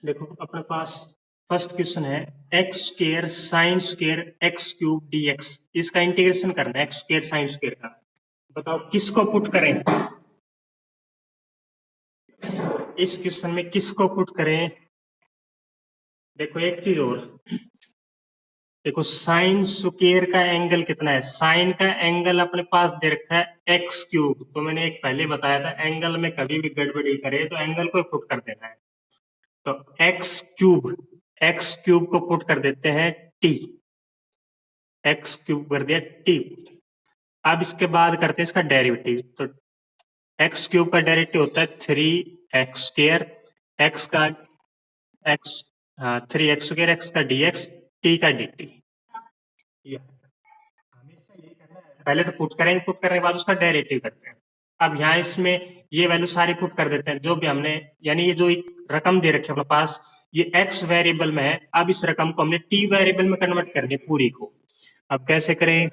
देखो अपने पास first question है x square sine square x cube D x. इसका इंटीग्रेशन करना है एक्स स्क्र साइन स्क्र का। बताओ किसको पुट करें इस क्वेश्चन में, किसको पुट करें। देखो एक चीज और, देखो साइन स्क्र का एंगल कितना है। साइन का एंगल अपने पास दे रखा है एक्स क्यूब। तो मैंने एक पहले बताया था एंगल में कभी भी गड़बड़ी करे तो एंगल को पुट कर देना है। तो एक्स क्यूब को पुट कर देते हैं टी। एक्स क्यूब कर दिया टी। अब इसके बाद करते हैं इसका डेरिवेटिव। तो एक्स क्यूब का डेरिवेटिव होता है 3x²। एक्स का एक्स, हाँ 3x² एक्स का dx टी का dt। हमेशा यही करना है, पहले तो पुट करेंगे, पुट करने के बाद उसका डेरिवेटिव करते हैं। अब यहाँ इसमें ये वैल्यू सारी पुट कर देते हैं जो भी हमने, यानी ये जो एक रकम दे रखी है अपने पास, ये x वेरिएबल में है। अब इस रकम को हमने t वेरिएबल में कन्वर्ट करनी है पूरी को। अब कैसे करें।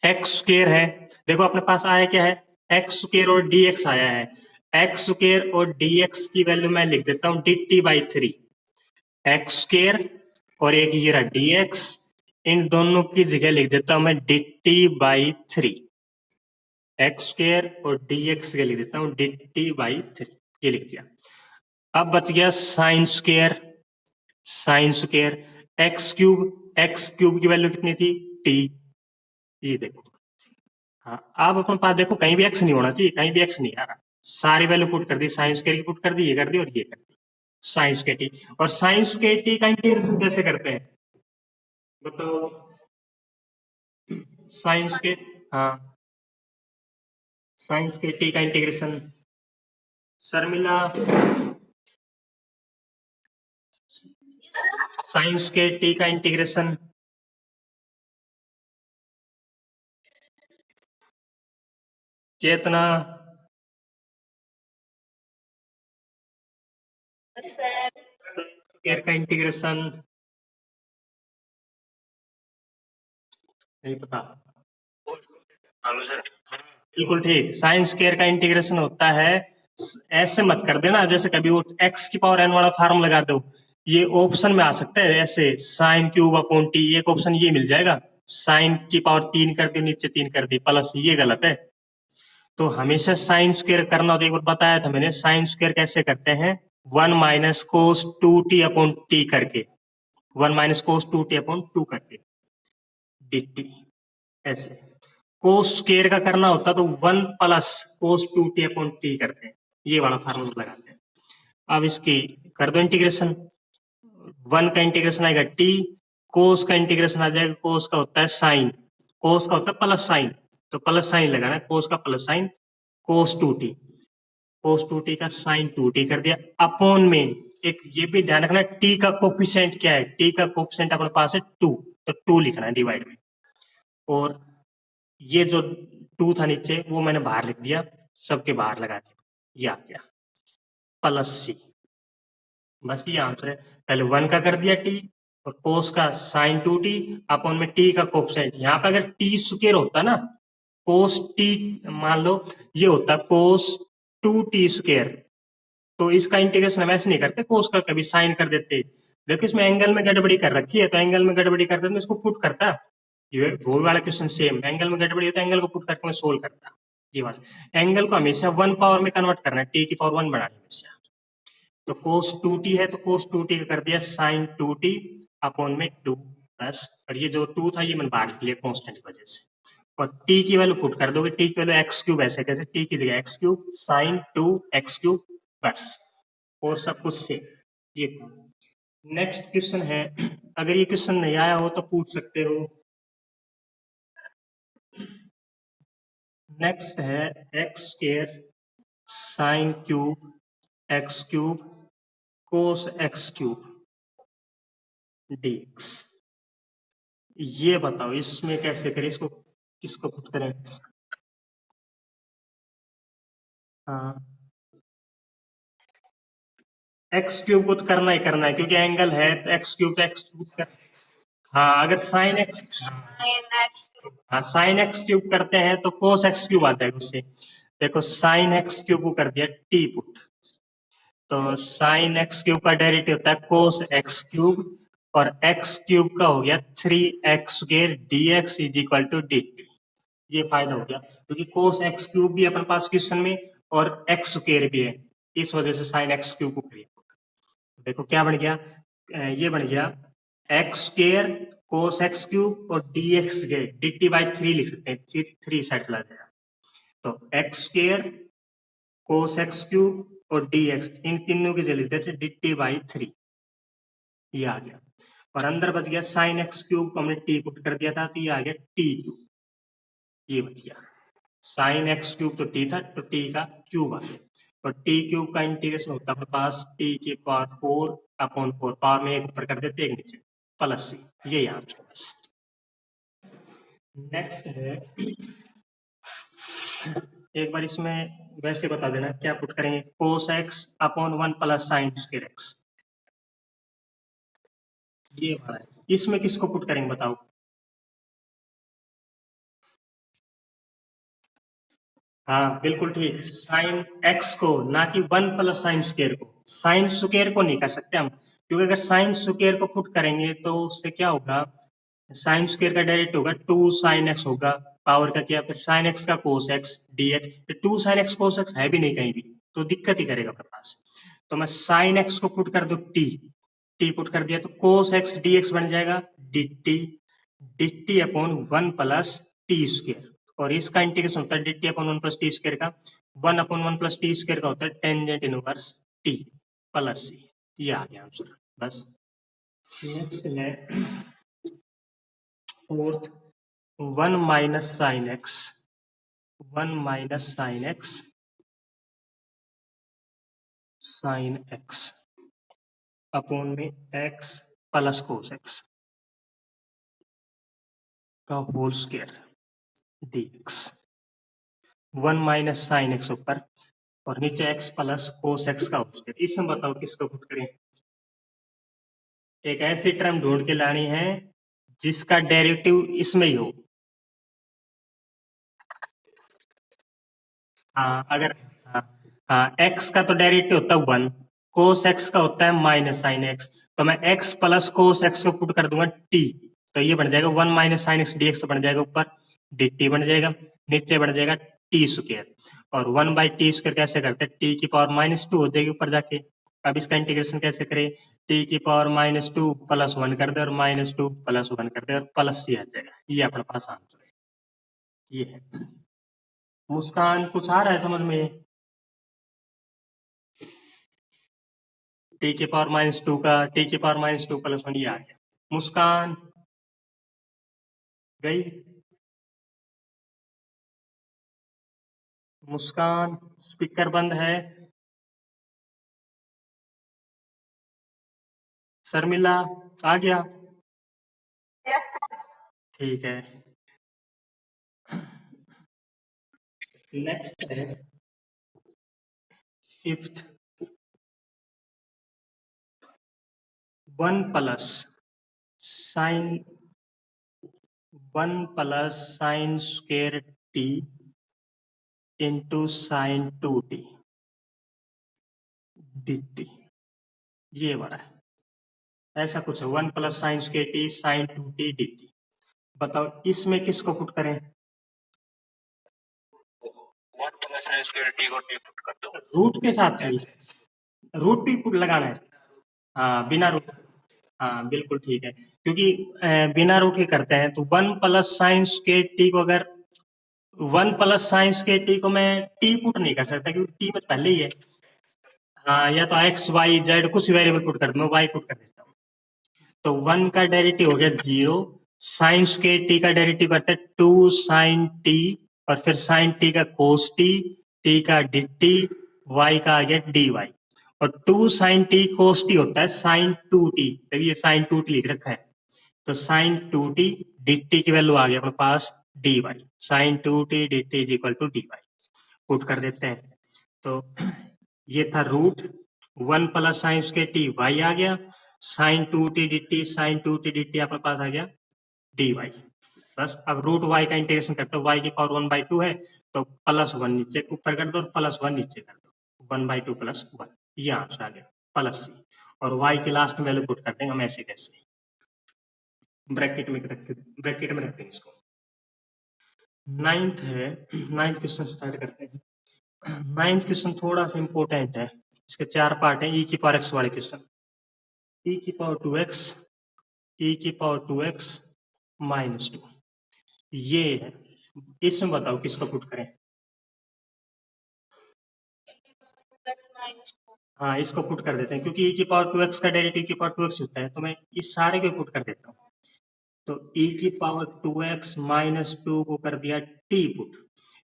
एक्स स्क्र है, देखो अपने पास आया क्या है, एक्स स्क्र और dx आया है। एक्स स्क्र और dx की वैल्यू मैं लिख देता हूं dt/3। एक्स स्क्र और एक ये रहा dx, इन दोनों की जगह लिख देता हूं मैं dt/3। एक्स स्क्र और dx के लिख देता हूं dt/3, ये लिख दिया। अब बच गया sine square. Sine square x cube की वैल्यू कितनी थी t, ये देखो। हाँ अब अपने पास देखो कहीं भी x नहीं होना चाहिए, कहीं भी x नहीं आ रहा। सारी वैल्यू पुट कर दी, साइन स्क्वायर की पुट कर दी, ये कर दी और ये कर दी साइन स्क्वायर टी। और साइन स्क्वायर टी का इंटीग्रेशन कैसे करते हैं बताओ। साइन स्क्वायर, हाँ साइन स्क्वायर टी का integration Sharmila, sign square T का इंटीग्रेशन चेतना, स्क्वायर का इंटीग्रेशन नहीं पता। बिल्कुल ठीक, साइन स्क्वायर का इंटीग्रेशन होता है, ऐसे मत कर देना जैसे कभी वो x की पावर n वाला फार्म लगा दो। ये ऑप्शन में आ सकता है ऐसे साइन क्यूब अपॉन टी, एक ऑप्शन ये मिल जाएगा। साइन की पावर 3 कर दी, नीचे 3 कर दी प्लस, ये गलत है। तो हमेशा साइन स्क्वायर करना होता है, एक बार बताया था मैंने साइन स्क्वायर कैसे करते हैं, 1 minus cos 2t upon T करके, 1 माइनस कोस 2t अपॉन 2 करके dt। ऐसे कोस स्क्वायर का करना होता तो 1 plus cos 2t upon T करते हैं, ये वाला फार्मूला लगाते हैं। अब इसकी कर दो इंटीग्रेशन, 1 का इंटीग्रेशन आएगा t, कोस का इंटीग्रेशन आ जाएगा, कोस का होता है साइन, कोस का होता है प्लस साइन, तो प्लस साइन लगाना है, कोस का प्लस साइन, कोस 2t, कोस 2t का साइन 2t कर दिया अपॉन में। एक ये भी ध्यान रखना t का कोफिशिएंट क्या है, t का कोफिशिएंट अपने पास है 2, तो 2 लिखना है डिवाइड में। और ये जो 2 था नीचे वो मैंने बाहर लिख दिया, सबके बाहर लगा दिया, ये आ गया प्लस सी। बस ये आंसर है। पहले 1 का कर दिया टी और कोस का साइन 2t अपॉन में टी का कोफिशिएंट। यहाँ पे अगर टी स्क्वायर होता ना, कोस टी, मान लो ये होता कोस 2t स्क्वायर, तो इसका इंटीग्रेशन हम ऐसे नहीं करते, कोस का कभी साइन कर देते। देखो इसमें एंगल में गड़बड़ी कर रखी है, तो एंगल में गड़बड़ी करते तो इसको पुट करता। ये वो वाला क्वेश्चन सेम, एंगल में गड़बड़ी है तो एंगल को पुट करके मैं सोल्व करता। ये वाला एंगल को हमेशा 1 पावर में कन्वर्ट करना है, टी की पावर 1 बढ़ानी हमेशा। तो कोस 2t है तो कोस 2t का कर दिया साइन 2t अपॉन में 2 प्लस, और ये जो 2 था ये मैंने बाहर लिख लिया कांस्टेंट की वजह से। और t की वैल्यू पुट कर दोगे, t की वैल्यू एक्स क्यूब, ऐसे कैसे, t की जगह एक्स क्यूब साइन 2x³ बस, और सब कुछ से ये था। नेक्स्ट क्वेश्चन है, अगर ये क्वेश्चन नहीं आया हो तो पूछ सकते हो। नेक्स्ट है x square sine cube x³ कोस x³ dx। ये बताओ इसमें कैसे करें, इसको किसको पुट करें। हाँ x³ को तो करना ही करना है क्योंकि एंगल है, तो x³ तो x³ कर। हाँ अगर साइन एक्स, हाँ साइन x³ करते हैं तो कोस x³ आ जाएगा उससे। देखो साइन x³ को कर दिया t पुट, तो साइन एक्स क्यूब का डेरिवेटिव होता है कोस एक्स क्यूब, और एक्स क्यूब का हो गया 3x² dx is equal to dt। ये फायदा हो गया क्योंकि कोस एक्स क्यूब भी अपने पास क्वेश्चन में और एक्स स्क्वायर भी है, इस वजह से साइन एक्स क्यूब को करिए। देखो क्या बन गया, ये बन गया एक्स स्क्वायर कोस एक्स क्यूब और dx dt बाई 3 लिख सकते हैं, 3 साइड चला जाएगा। तो एक्स स्क्वायर कोस एक्स क्यूब और dx, इन तीनों की जगह देते dt बाई 3, ये आ गया। और अंदर बच गया साइन एक्स क्यूब को हमने t पुट कर दिया था, तो ये आ गया t क्यूब, ये बच गया। साइन एक्स क्यूब तो t था, तो t का क्यूब आ गया। और t क्यूब का इंटीग्रेशन होता है अपने पास t की पावर 4/4, पावर में एक ऊपर कर देते एक नीचे, प्लस c, ये आंसर है बस। नेक्स्ट है, एक बार इसमें वैसे बता देना क्या पुट करेंगे, cos x upon 1 plus sine square x, ये वाला है। इसमें किसको पुट करेंगे बताओ? हाँ बिल्कुल ठीक, साइन एक्स को, ना कि 1 प्लस साइन स्क्वायर को। साइन स्क्वायर को नहीं कर सकते हम, क्योंकि अगर साइन स्क्वायर को पुट करेंगे तो उससे क्या होगा, साइन स्क्वायर का डायरेक्ट होगा 2 साइन एक्स होगा, पावर का किया, फिर साइन एक्स का कोस एक्स dx, फिर 2 साइन एक्स कोस एक्स है भी नहीं कहीं भी, तो दिक्कत ही करेगा अपने पास। तो मैं साइन एक्स को पुट कर दू टी पुट कर दिया तो कोस एक्स dx बन जाएगा dt upon 1 plus T square, और इसका इंटीग्रेशन होता है dt upon 1 plus T square का, 1 अपॉन 1 प्लस टी स्क्वायर का होता है tangent inverse t plus c, ये आ गया आंसर बस। नेक्स्ट है fourth, 1 minus sine x, 1 minus sine x sine x upon में एक्स प्लस कोस एक्स का whole square dx, 1 minus sine x ऊपर और नीचे एक्स प्लस कोस एक्स का होल स्क्वायर। इसमें बताओ किसको पुट करें? एक ऐसी टर्म ढूंढ के लानी है जिसका डेरिवेटिव इसमें ही हो। हाँ अगर, हाँ हाँ, एक्स का तो डेरिवेटिव होता है 1, कोस एक्स का होता है माइनस साइन एक्स, तो मैं एक्स प्लस कोस एक्स को पुट कर दूंगा टी, तो ये बन जाएगा 1 माइनस साइन एक्स dx, तो बन जाएगा ऊपर dt बन जाएगा, नीचे बन जाएगा टी स्क्वायर, और 1 बाई टी स्क्वायर कैसे करते हैं, टी की पावर -2 हो जाएगी ऊपर जाके। अब इसका इंटीग्रेशन कैसे करें, टी की पावर -2 प्लस 1 कर दे और -2 प्लस 1 कर दे और प्लस सी आ जाएगा, ये अपने पास आंसर है, ये है। मुस्कान कुछ आ रहा है समझ में? टी के पावर -2 का टी के पावर -2 प्लस 1, ये आ गया। मुस्कान गई, मुस्कान स्पीकर बंद है। शर्मिला आ गया? ठीक है। नेक्स्ट है fifth, 1 plus sine 1 plus sine square t into sine 2t dt, ये बड़ा है। ऐसा कुछ है 1 plus sine square t sine 2t dt। बताओ इसमें किसको पुट करें? 1 प्लस साइन स्क्वायर टी को टी पुट कर दो, रूट के साथ ही रूट भी पुट लगाना है। हाँ बिना रूट, हाँ बिल्कुल ठीक है, क्योंकि बिना रूट के करते हैं तो 1 प्लस साइन स्क्वायर टी को, अगर 1 प्लस साइन स्क्वायर टी को मैं टी पुट नहीं कर सकता क्योंकि टी में पहले ही है। हाँ, या तो एक्स वाई जेड कुछ वेरिएबल पुट कर दो, मैं वाई पुट कर देता हूँ। तो 1 का डेरिवेटिव हो गया 0, साइन स्क्वायर टी का डेरिवेटिव करते हैं 2 साइन टी, और फिर साइन टी का कोस टी का डी टी, वाई का आ गया डी वाई, और 2 साइन टी कोस टी होता है साइन 2t, देखिए साइन 2t लिख रखा है, तो साइन 2t डी टी की वैल्यू आ गई अपने पास d y, sine 2t d t is equal to d y, put कर देते हैं। तो ये था root 1 plus sine square t y आ गया, sine 2t d t, sine 2t d t अपने पास आ गया डी वाई। बस अब रूट वाई का इंटीग्रेशन करते हो, वाई की पावर 1/2 है, तो +1 नीचे ऊपर कर दो और +1 नीचे कर दो, 1/2 +1। ये आंसर आ गया प्लस सी। और y के लास्ट में वैल्यू पुट कर देंगे हम ऐसे कैसे, ब्रैकेट में रख देंगे इसको। नाइन्थ है, नाइन्थ क्वेश्चन स्टार्ट करते हैं। नाइन्थ क्वेश्चन थोड़ा सा इंपॉर्टेंट है, इसके 4 पार्ट हैं। ई की पावर एक्स वाले क्वेश्चन, ई की पावर 2x, ई की पावर 2x -2, ये है। इसमें बताओ किसको पुट करें। हाँ, इसको पुट कर देते हैं क्योंकि e की पावर 2x का डेरिवेटिव e की पावर 2x होता है, तो मैं इस सारे को पुट कर देता हूँ। तो e की पावर 2x -2 को कर दिया t पुट।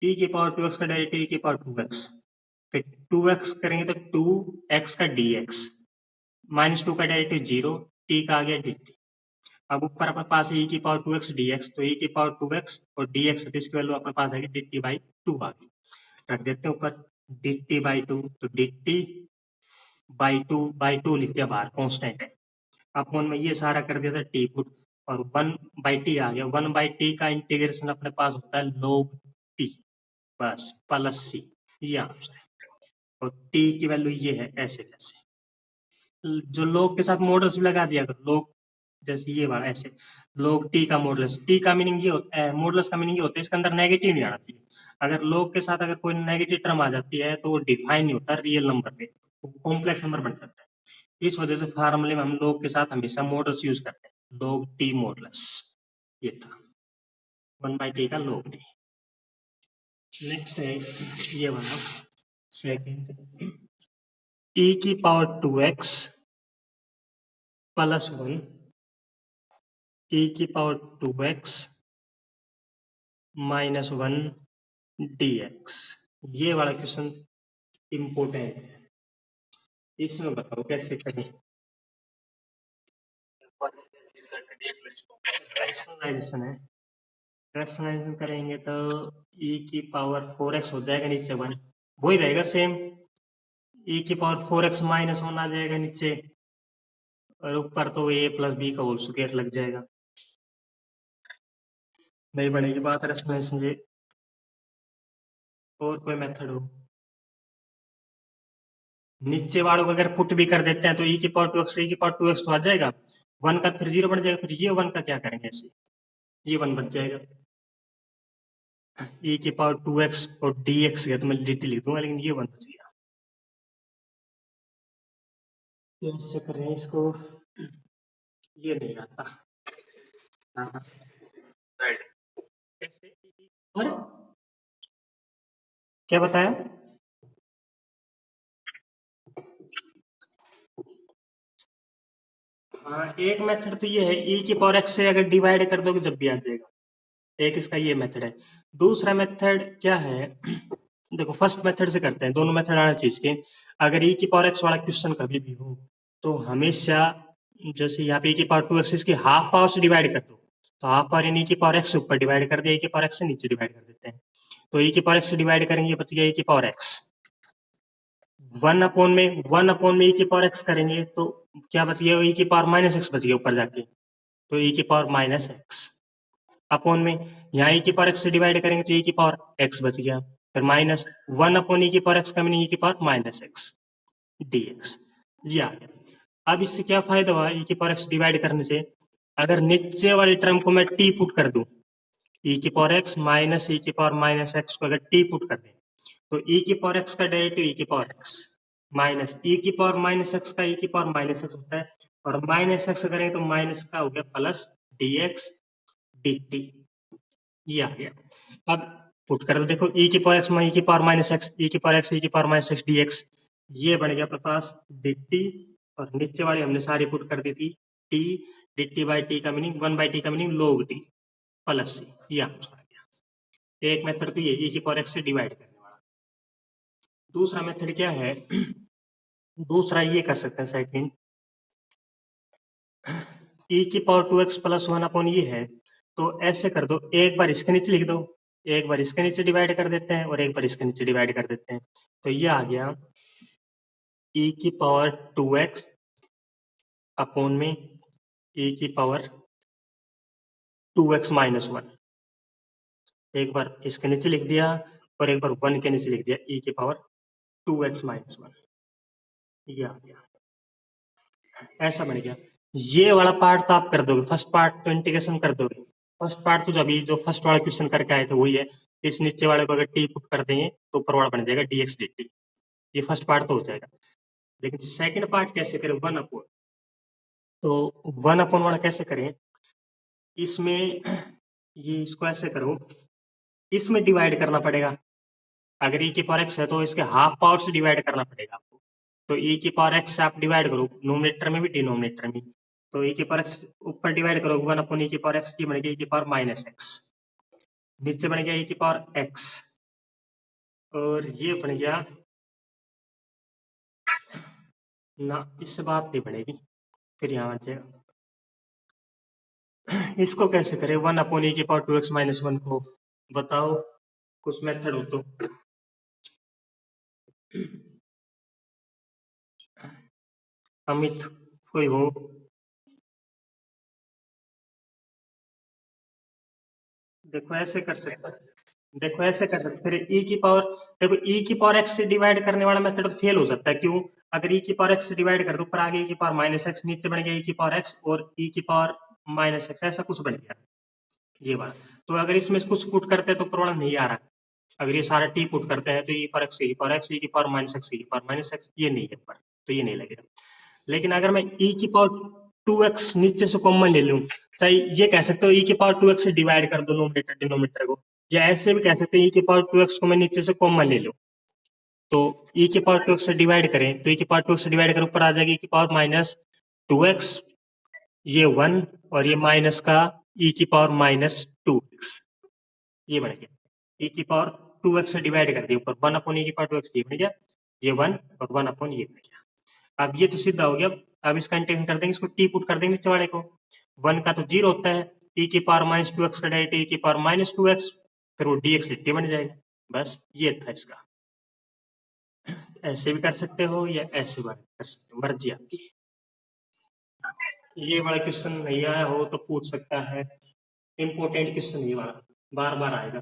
e की पावर 2x का डेरिवेटिव e की पावर 2x, फिर 2x करेंगे तो 2x का dx, -2 का डेरिवेटिव 0, t का आ गया dt। अब ऊपर अपने पास है e की पावर 2x dx, तो e की पावर 2x और dx है तो इसकी वैल्यू अपने पास आएगी dt/2 आ गई। रख देते हैं ऊपर dt/2, तो dt/2 लिख दिया बाहर, कांस्टेंट है। अपन में ये सारा कर दिया था टी पुट, और 1/t आ गया। 1/t का इंटीग्रेशन अपने पास होता है log t, बस प्लस सी, ये आंसर है। और t की वैल्यू ये है, ऐसे कैसे, जो log के साथ मॉडल्स भी लगा दिया करो, log जैसे ये वाला ऐसे, log t का मॉडल्स, t का मीनिंग ये होता है, मॉडल्स का मीनिंग ये होता है इसके अंदर नेगेटिव नहीं आना चाहिए। अगर log के साथ अगर कोई नेगेटिव टर्म आ जाती है तो वो डिफाइन नहीं होता रियल नंबर पे, कॉम्प्लेक्स नंबर बन जाता है। इस वजह से फार्मूले में हम लोग के साथ हमेशा मॉडल्स यूज करते हैं, log t मॉडल्स, ये था 1/t का log t। नेक्स्ट है ये वाला सेकंड, e की पावर 2x प्लस 1, e की पावर 2x -1 dx, ये वाला क्वेश्चन इंपोर्टेंट है, इसमें बताओ कैसे करें। रैशनलाइजेशन है, रैशनलाइजेशन करेंगे तो e की पावर 4x हो जाएगा, नीचे 1 वही रहेगा सेम, e की पावर 4x -1 आ जाएगा नीचे, और ऊपर तो a + b का होल स्क्वायर लग जाएगा। नहीं बनेगी बात रैशनलाइजेशन से। और कोई मेथड हो, नीचे वालों को अगर पुट भी कर देते हैं तो e की पावर 2x e की पावर 2x तो आ जाएगा, 1 का फिर 0 बन जाएगा, फिर ये 1 का क्या करेंगे ऐसे, ये 1 बच जाएगा। e की पावर 2x और dx है तो मैं dt लिख दूंगा, लेकिन ये 1 बच गया। कैसे करें इसको, ये नहीं आता। हाँ, कैसे, और क्या बताया, हाँ एक मेथड तो ये है, e की पावर x से अगर डिवाइड कर दोगे जब भी आ जाएगा, एक इसका ये मेथड है। दूसरा मेथड क्या है, देखो फर्स्ट मेथड से करते हैं, दोनों मेथड आना चाहिए इसके। अगर e की पावर x वाला क्वेश्चन कभी भी हो तो हमेशा, जैसे यहाँ पे e की पावर 2x इसकी हाफ पावर से डिवाइड कर दो, तो हाफ पावर यानी e की पावर x ऊपर डिवाइड कर दिया, e की पावर x से नीचे डिवाइड कर देते हैं, तो e की पावर x से डिवाइड करेंगे, बच गया e की पावर x। 1/में e की पावर x करेंगे तो क्या बच गया, e की पावर -x बच गया ऊपर जाके, तो e की पावर -x अपॉन में, यहाँ e की पावर x से डिवाइड करेंगे तो e की पावर x बच गया, फिर -1/e की पावर x का मीनिंग e की पावर -x dx, ये आ गया। अब इससे क्या फायदा हुआ e की पावर x डिवाइड करने से, अगर नीचे वाली टर्म को मैं t पुट कर दूं, e की पावर x माइनस e की पावर -x को अगर t पुट कर दें तो e की पावर x का डेरिवेटिव e की पावर x माइनस e की पावर -x का e की पावर -x होता है, और -x करें तो माइनस का हो गया प्लस dx dt, ये आ गया। अब पुट कर दो, देखो e की पावर x e की पावर -x, e की पावर x e की पावर -x dx, ये बन गया अपने पास dt, और नीचे वाली हमने सारी पुट कर दी थी t, dt/t का मीनिंग 1/t का meaning log t plus c, ये आंसर आ गया। एक मेथड तो ये e की पावर x से डिवाइड करने वाला। दूसरा मेथड क्या है, दूसरा ये कर सकते हैं सेकंड, e की पावर 2x प्लस 1 ये है, तो ऐसे कर दो, एक बार इसके नीचे लिख दो, एक बार इसके नीचे डिवाइड कर देते हैं और एक बार इसके नीचे डिवाइड कर देते हैं, तो ये आ गया e की पावर 2x अपॉन में e की पावर 2x -1, एक बार इसके नीचे लिख दिया और एक बार 1 के नीचे लिख दिया e की पावर 2x -1, ये आ गया, ऐसा बन गया। ये वाला पार्ट तो आप कर दोगे, फर्स्ट पार्ट तो इंटीग्रेशन कर दोगे। फर्स्ट पार्ट तो जो अभी जो फर्स्ट वाला क्वेश्चन करके आए थे वही है। इस नीचे वाले को अगर टी पुट कर देंगे तो ऊपर वाला बन जाएगा dx dt। ये फर्स्ट पार्ट तो हो जाएगा। लेकिन सेकंड पार्ट कैसे करें, वन अपॉन। तो वन अपॉन वाला कैसे करें, इसमें ये इसको ऐसे करो, इसमें डिवाइड करना पड़ेगा। अगर e की पावर x है तो इसके हाफ पावर से डिवाइड करना पड़ेगा आपको। तो e की पावर x से आप डिवाइड करो, नोमिनेटर में भी डिनोमिनेटर में। तो e की पावर x ऊपर डिवाइड करो, वन अपॉन e की पावर x की बनेगी e की पावर माइनस x, नीचे बन गया e की पावर x, और ये बन गया ना, इससे बात नहीं बनेगी, फिर यहाँ आ जाएगा। इसको कैसे करें, वन अपॉन e की पावर 2x माइनस वन को, बताओ कुछ मेथड हो तो। अमित कोई हो? देखो ऐसे कर सकते हैं, देखो ऐसे कर सकते, फिर e की पावर, देखो e की पावर x से डिवाइड करने वाला मेथड फेल हो सकता है। क्यों? अगर e की पावर x से डिवाइड कर दो, ऊपर आगे e की पावर माइनस x, नीचे बन गया e की पावर x और e की पावर माइनस x, ऐसा कुछ बन गया ये बात। तो अगर इसमें कुछ पुट करते हैं तो प्रॉब्लम नहीं आ रहा। अगर ये सारा टी पुट करते हैं तो e पावर x, e की पावर x, e की पावर माइनस x, e की पावर माइनस x, ये नहीं है पर, तो ये नहीं लगेगा। लेकिन अगर मैं e की पावर 2x नीचे से कॉमन ले लूं, चाहे ये कह सकते हो e की पावर 2x से डिवाइड कर दो नोमिनेटर डिनोमिनेटर को, या ऐसे भी कह सकते हैं e की पावर 2x को मैं नीचे से कॉमन ले लूं। तो e की पावर 2x से डिवाइड करें तो e की पावर 2x से डिवाइड कर ऊपर आ जाएगी e की पावर माइनस 2x, ये 1, और ये माइनस का e की पावर माइनस 2x, ये बन गया। e की पावर 2x से डिवाइड कर दिया ऊपर, 1 अपॉन e की पावर 2x, ये बन गया, ये 1 और 1 अपॉन ये बन गया। अब ये तो सीधा हो गया। अब इसका इंटीग्रेशन कर देंगे, इसको टी पुट कर देंगे नीचे वाले को, 1 का तो 0 होता है, e की पावर माइनस 2x का डायरेक्ट e की पावर माइनस 2x, फिर वो dx dt बन जाएगा। बस ये था इसका। ऐसे भी कर सकते हो या ऐसे भी कर सकते हो, मर्जी आपकी। ये वाला क्वेश्चन नहीं आया हो तो पूछ सकता है, इंपॉर्टेंट क्वेश्चन ये वाला बार बार आएगा।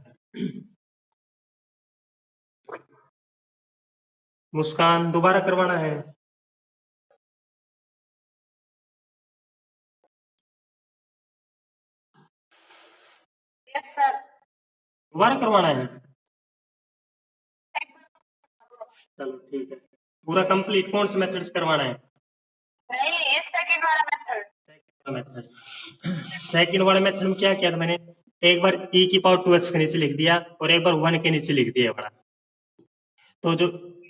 मुस्कान दोबारा करवाना है? दोबारा करवाना है? चलो ठीक है, पूरा कंप्लीट कौन से मेथड से करवाना है? नहीं, सेकंड वाला मेथड। सेकंड वाला मेथड, सेकंड वाले मेथड में क्या किया था मैंने, एक बार e की पावर 2x के नीचे लिख दिया और एक बार 1 के नीचे लिख दिया बड़ा, तो जो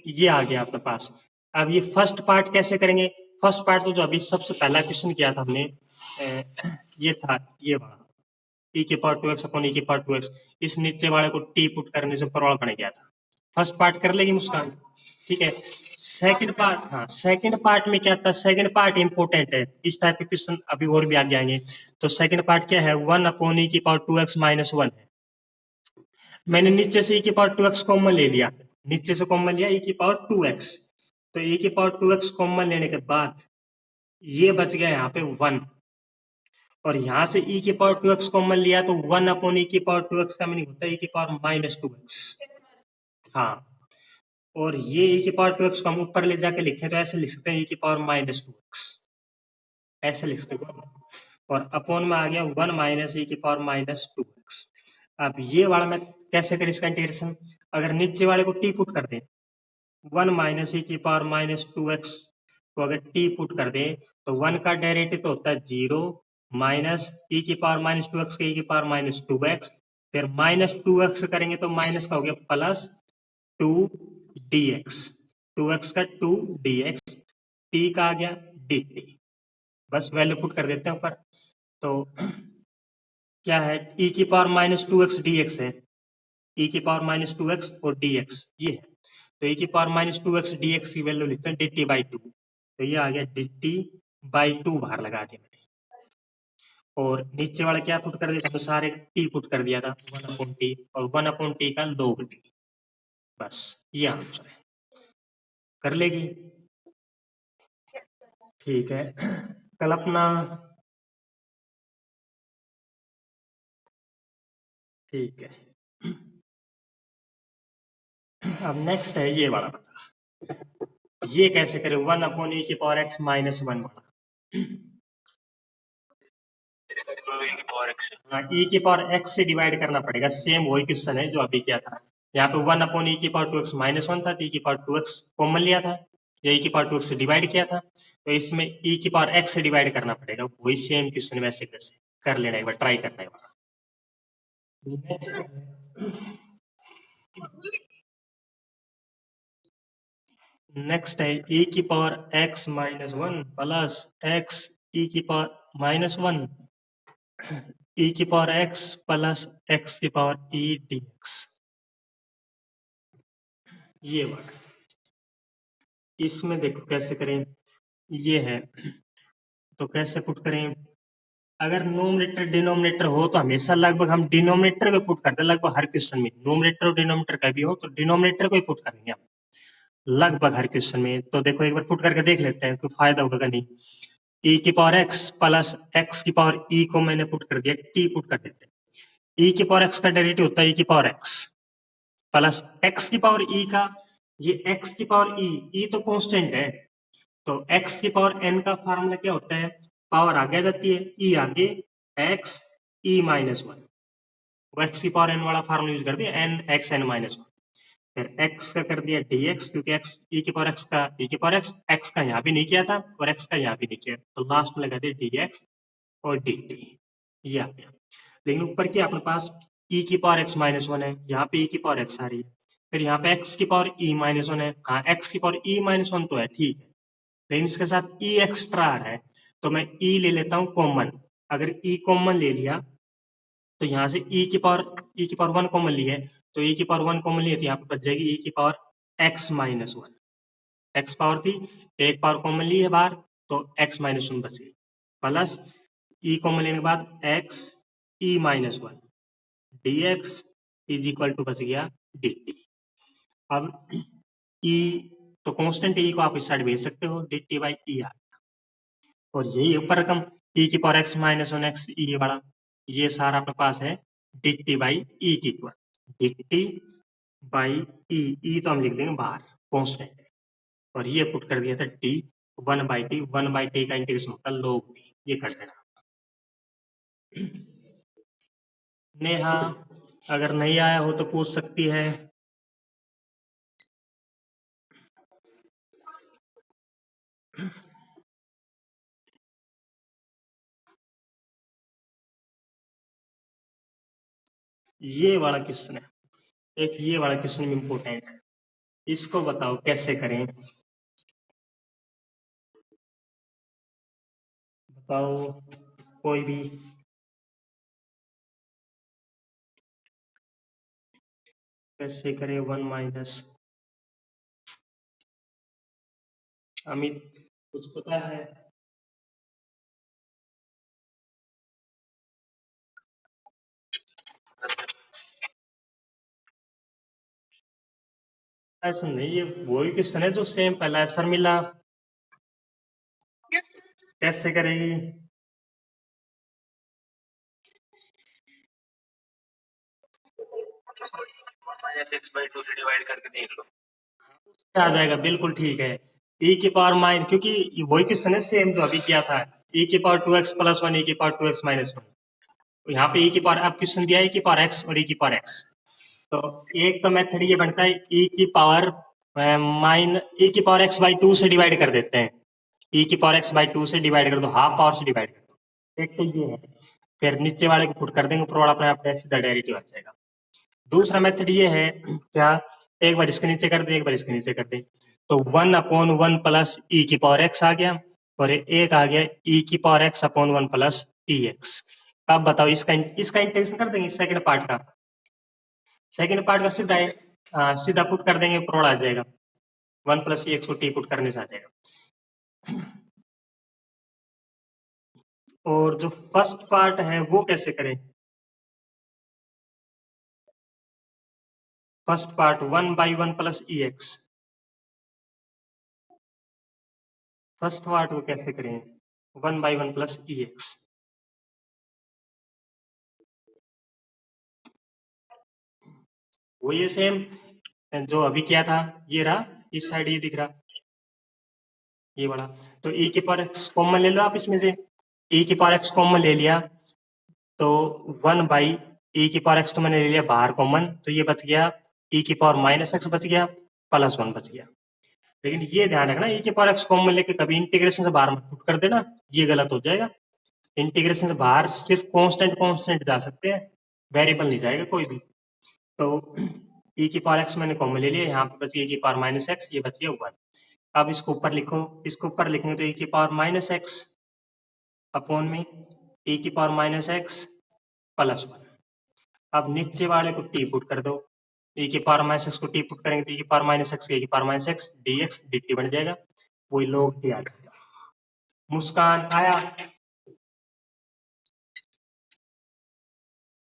ये आ गया आपके पास। अब ये फर्स्ट पार्ट कैसे करेंगे, फर्स्ट पार्ट तो जो अभी सबसे पहला क्वेश्चन किया था हमने, ये था ये वाला, e की पावर 2x अपॉन e की पावर 2x, इस नीचे वाले को t पुट करने से ऊपर वाला बन गया था। फर्स्ट पार्ट कर लेगी मुस्कान? ठीक है। सेकंड पार्ट, हाँ सेकंड पार्ट में क्या था, सेकंड पार्ट इंपॉर्टेंट है, इस टाइप के क्वेश्चन अभी और भी आगे आएंगे। तो सेकंड पार्ट क्या है, 1 अपॉन e की पावर 2x माइनस 1 है। मैंने नीचे से e की पावर 2x कॉमन ले लिया, नीचे से कॉमन लिया e की पावर 2x, तो e की पावर 2x कॉमन लेने के बाद ये बच गया यहाँ पे 1, और यहाँ से e की पावर 2x कॉमन लिया तो 1 अपॉन e की पावर 2x का मीनिंग होता है e की पावर माइनस 2x। हाँ, और ये e की पावर 2x को हम ऊपर ले जाके लिखे तो ऐसे लिख सकते हैं e की पावर माइनस 2x, ऐसे लिख सकते हो। और अपॉन में आ गया 1 माइनस e की पावर माइनस 2x। अब ये वाला मैं कैसे करें इसका इंटीग्रेशन, अगर नीचे वाले को t पुट कर दें, 1 माइनस e की पावर माइनस 2x को अगर t पुट कर दें तो 1 का डेरिवेटिव तो होता है 0, माइनस e की पावर माइनस 2x के e की पावर माइनस 2x, फिर माइनस 2x करेंगे तो माइनस का हो गया प्लस 2 dx, 2x का 2 dx, t का आ गया dt। बस वैल्यू पुट कर देते हैं ऊपर। तो क्या है, e की पावर माइनस 2x dx है, e की पावर माइनस 2x और dx ये है। तो e की पावर माइनस 2x dx की वैल्यू लिखते हैं dt बाई 2, तो ये आ गया dt बाई 2 बाहर लगा दिया मैंने। और नीचे वाला क्या पुट कर दिया था, तो सारे t पुट कर दिया था, 1 अपॉन टी, और 1 अपॉन टी का log t। बस ये आंसर है, कर लेगी? ठीक है, कल अपना, ठीक है। अब नेक्स्ट है ये वाला, ये कैसे करें 1 अपॉन e की पावर x माइनस 1 वाला e की पावर x से डिवाइड करना पड़ेगा। सेम वही क्वेश्चन है जो अभी किया था। यहाँ पे 1 अपॉन e की पावर 2x माइनस 1 था, तो e की पावर 2x कॉमन लिया था, या e की पावर 2x से डिवाइड किया था, तो इसमें e की पावर x से डिवाइड करना पड़ेगा। वही सेम क्वेश्चन वैसे कैसे कर लेना, एक बार ट्राई करना है। नेक्स्ट है e की power x minus 1 plus x e की पावर माइनस 1 e की पावर x प्लस x की पावर e dx। ये वाला इसमें देखो कैसे करें, ये है तो कैसे पुट करें। अगर नोमिनेटर डिनोमिनेटर हो तो हमेशा लगभग हम डिनोमिनेटर को पुट करते हैं, लगभग हर क्वेश्चन में नोमिनेटर और डिनोमिनेटर का भी हो तो डिनोमिनेटर को ही पुट करेंगे हम लगभग हर क्वेश्चन में। तो देखो एक बार पुट करके देख लेते हैं, कोई फायदा होगा नहीं। e की पावर x प्लस x की पावर e को मैंने पुट कर दिया, t पुट कर देते हैं। e की पावर x का डेरिवेटिव होता है e की पावर x प्लस x की पावर e का, ये x की पावर e तो कांस्टेंट है, तो x की पावर n का फार्मूला क्या होता है, पावर आगे जाती है e आगे x e माइनस 1, वो x की पावर n वाला फार्मूला यूज कर दिया n x n माइनस 1। फिर x का कर दिया dx, क्योंकि x e की पावर x का e की पावर x का यहाँ भी नहीं किया था और x का यहाँ भी नहीं किया, तो लास्ट में लगा दिया dx और dt, ये आ गया। लेकिन ऊपर क्या अपने पास e की पावर x माइनस 1 है, यहाँ पे e की पावर x आ रही है, फिर यहाँ पे x की पावर e माइनस 1 है, हाँ x की पावर e माइनस 1 तो है ठीक है, लेकिन इसके साथ e एक्स्ट्रा आ रहा है, तो मैं e ले लेता हूँ कॉमन। अगर e कॉमन ले लिया तो यहाँ से e की पावर 1 कॉमन ली है, तो e की पावर 1 कॉमन ली है, तो यहाँ पे बच जाएगी e की power x minus 1। x power थी, एक पावर कॉमन ली है बाहर, तो x माइनस 1 बच गई, प्लस e कॉमन लेने के बाद x e minus 1 dx is equal to बच गया dt। अब e तो कांस्टेंट e को आप इस साइड भेज सकते हो, dt बाई e आ, और यही ऊपर रकम e की power x minus 1 x e बड़ा, ये सारा अपने पास है dt बाई e की इक्वल, dt बाई e तो हम लिख देंगे बाहर कांस्टेंट है, और ये पुट कर दिया था t 1 बाई t का इंटीग्रेशन होता है log t, ये कर देना। नेहा अगर नहीं आया हो तो पूछ सकती है। ये वाला क्वेश्चन है, एक ये वाला क्वेश्चन इम्पोर्टेंट है, इसको बताओ कैसे करें, बताओ कोई भी। कैसे करें 1 माइनस, अमित कुछ पता है? ऐसा नहीं, ये वही क्वेश्चन है जो सेम पहला है, शर्मिला कैसे करेगी? आ जाएगा बिल्कुल ठीक है, e की पावर माइन, क्योंकि वही क्वेश्चन है सेम जो अभी किया था, e की पावर 2x प्लस 1 e की पावर 2x माइनस 1, तो यहाँ पे e की पावर अब क्वेश्चन दिया है e की पावर x और e की पावर x, तो एक तो मेथड ये बनता है e की पावर e की पावर x बाई 2 से डिवाइड कर देते हैं, e की पावर x बाई 2 से डिवाइड कर दो, हाफ पावर से डिवाइड कर दो, एक तो ये है। फिर नीचे वाले को पुट कर देंगे, ऊपर वाला अपने आप सीधा डेरिवेटिव आ जाएगा। दूसरा मेथड ये है क्या, एक बार इसके नीचे कर दे एक बार इसके नीचे कर दे, तो 1 अपॉन 1 प्लस e की पावर x आ गया, और एक आ गया e की power x upon 1 plus ex। अब बताओ इसका इंटीग्रेशन कर देंगे सेकंड पार्ट का, सेकंड पार्ट का सीधा सीधा पुट कर देंगे, ऊपर वाला आ जाएगा 1 प्लस ex को t पुट करने से आ जाएगा। और जो फर्स्ट पार्ट है वो कैसे करें, first part 1 by 1 plus ex, first part को कैसे करें 1 बाई 1 प्लस ex, वो ये सेम जो अभी किया था, ये रहा इस साइड ये दिख रहा, ये वाला। तो e की पावर x कॉमन ले लो आप इसमें से, e की पावर x कॉमन ले लिया तो 1 बाई e की पावर x तो मैंने ले लिया बाहर कॉमन, तो ये बच गया e की पावर माइनस एक्स बच गया, प्लस 1 बच गया। लेकिन ये ध्यान रखना e की पावर x कॉमन लेके कभी इंटीग्रेशन से बाहर मत पुट कर देना, ये गलत हो जाएगा। इंटीग्रेशन से बाहर सिर्फ कांस्टेंट कांस्टेंट जा सकते हैं, वेरिएबल नहीं जाएगा कोई भी। तो e की पावर x मैंने कॉमन ले लिया, यहाँ पे बच गया e की पावर माइनस एक्स, ये बच गया 1। अब इसको ऊपर लिखो, इसको ऊपर लिखेंगे तो e की पावर माइनस एक्स अपॉन में e की पावर माइनस एक्स प्लस 1। अब नीचे वाले को टी पुट कर दो, e की पावर माइनस एक्स को टी पुट करेंगे तो e की पावर माइनस एक्स e की power minus x dx dt बन जाएगा, वही लोग टी आ जाएगा। मुस्कान आया,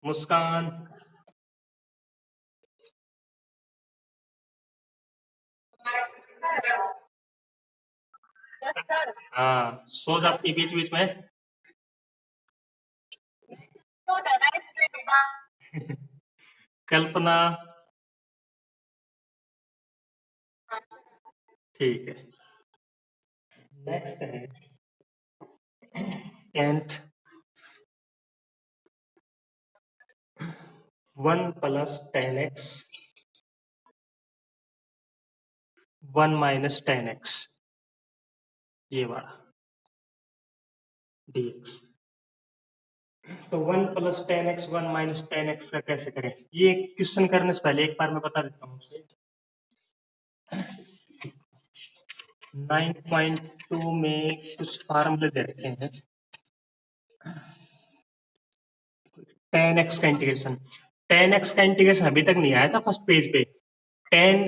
मुस्कान हाँ सो जाती है बीच बीच में। कल्पना ठीक है। नेक्स्ट है 10th 1 plus 10x 1 minus 10x ये वाला dx। तो 1 प्लस 10x 1 माइनस 10x का कैसे करें, ये क्वेश्चन करने से पहले एक बार मैं बता देता हूँ आपसे। 9.2 में कुछ फार्मूले दे रखे हैं, 10x का इंटीग्रेशन, 10x का इंटीग्रेशन अभी तक नहीं आया था फर्स्ट पेज पे। 10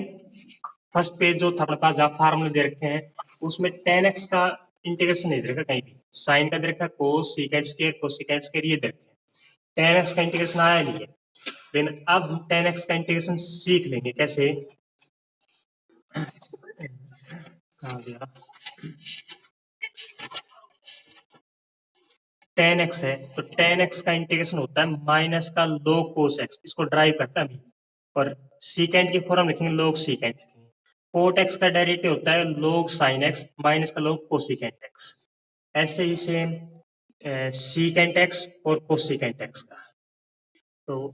फर्स्ट पेज जो था अपने पास जहाँ फार्मूले दे रखे हैं उसमें 10x का इंटीग्रेशन नहीं दे रखा कहीं भी, साइन का दे रखा कोस सीकेंट स्क्वायर कोसेकेंट स्क्वायर ये दे रखे हैं, 10x का इंटीग्रेशन आया नहीं है। लेकिन अब हम 10x का इंटीग्रेशन सीख लेंगे कैसे। कहाँ गया, 10x है तो 10x का इंटीग्रेशन होता है माइनस का log cos x, इसको ड्राइव करता है अभी, और सीकेंट की फॉर्म लिखेंगे log सीकेंट। कोट x का डेरिवेटिव होता है log sin x माइनस का log कोसिकेंट x। ऐसे ही सेम सीकेंट x और कोसिकेंट x का। तो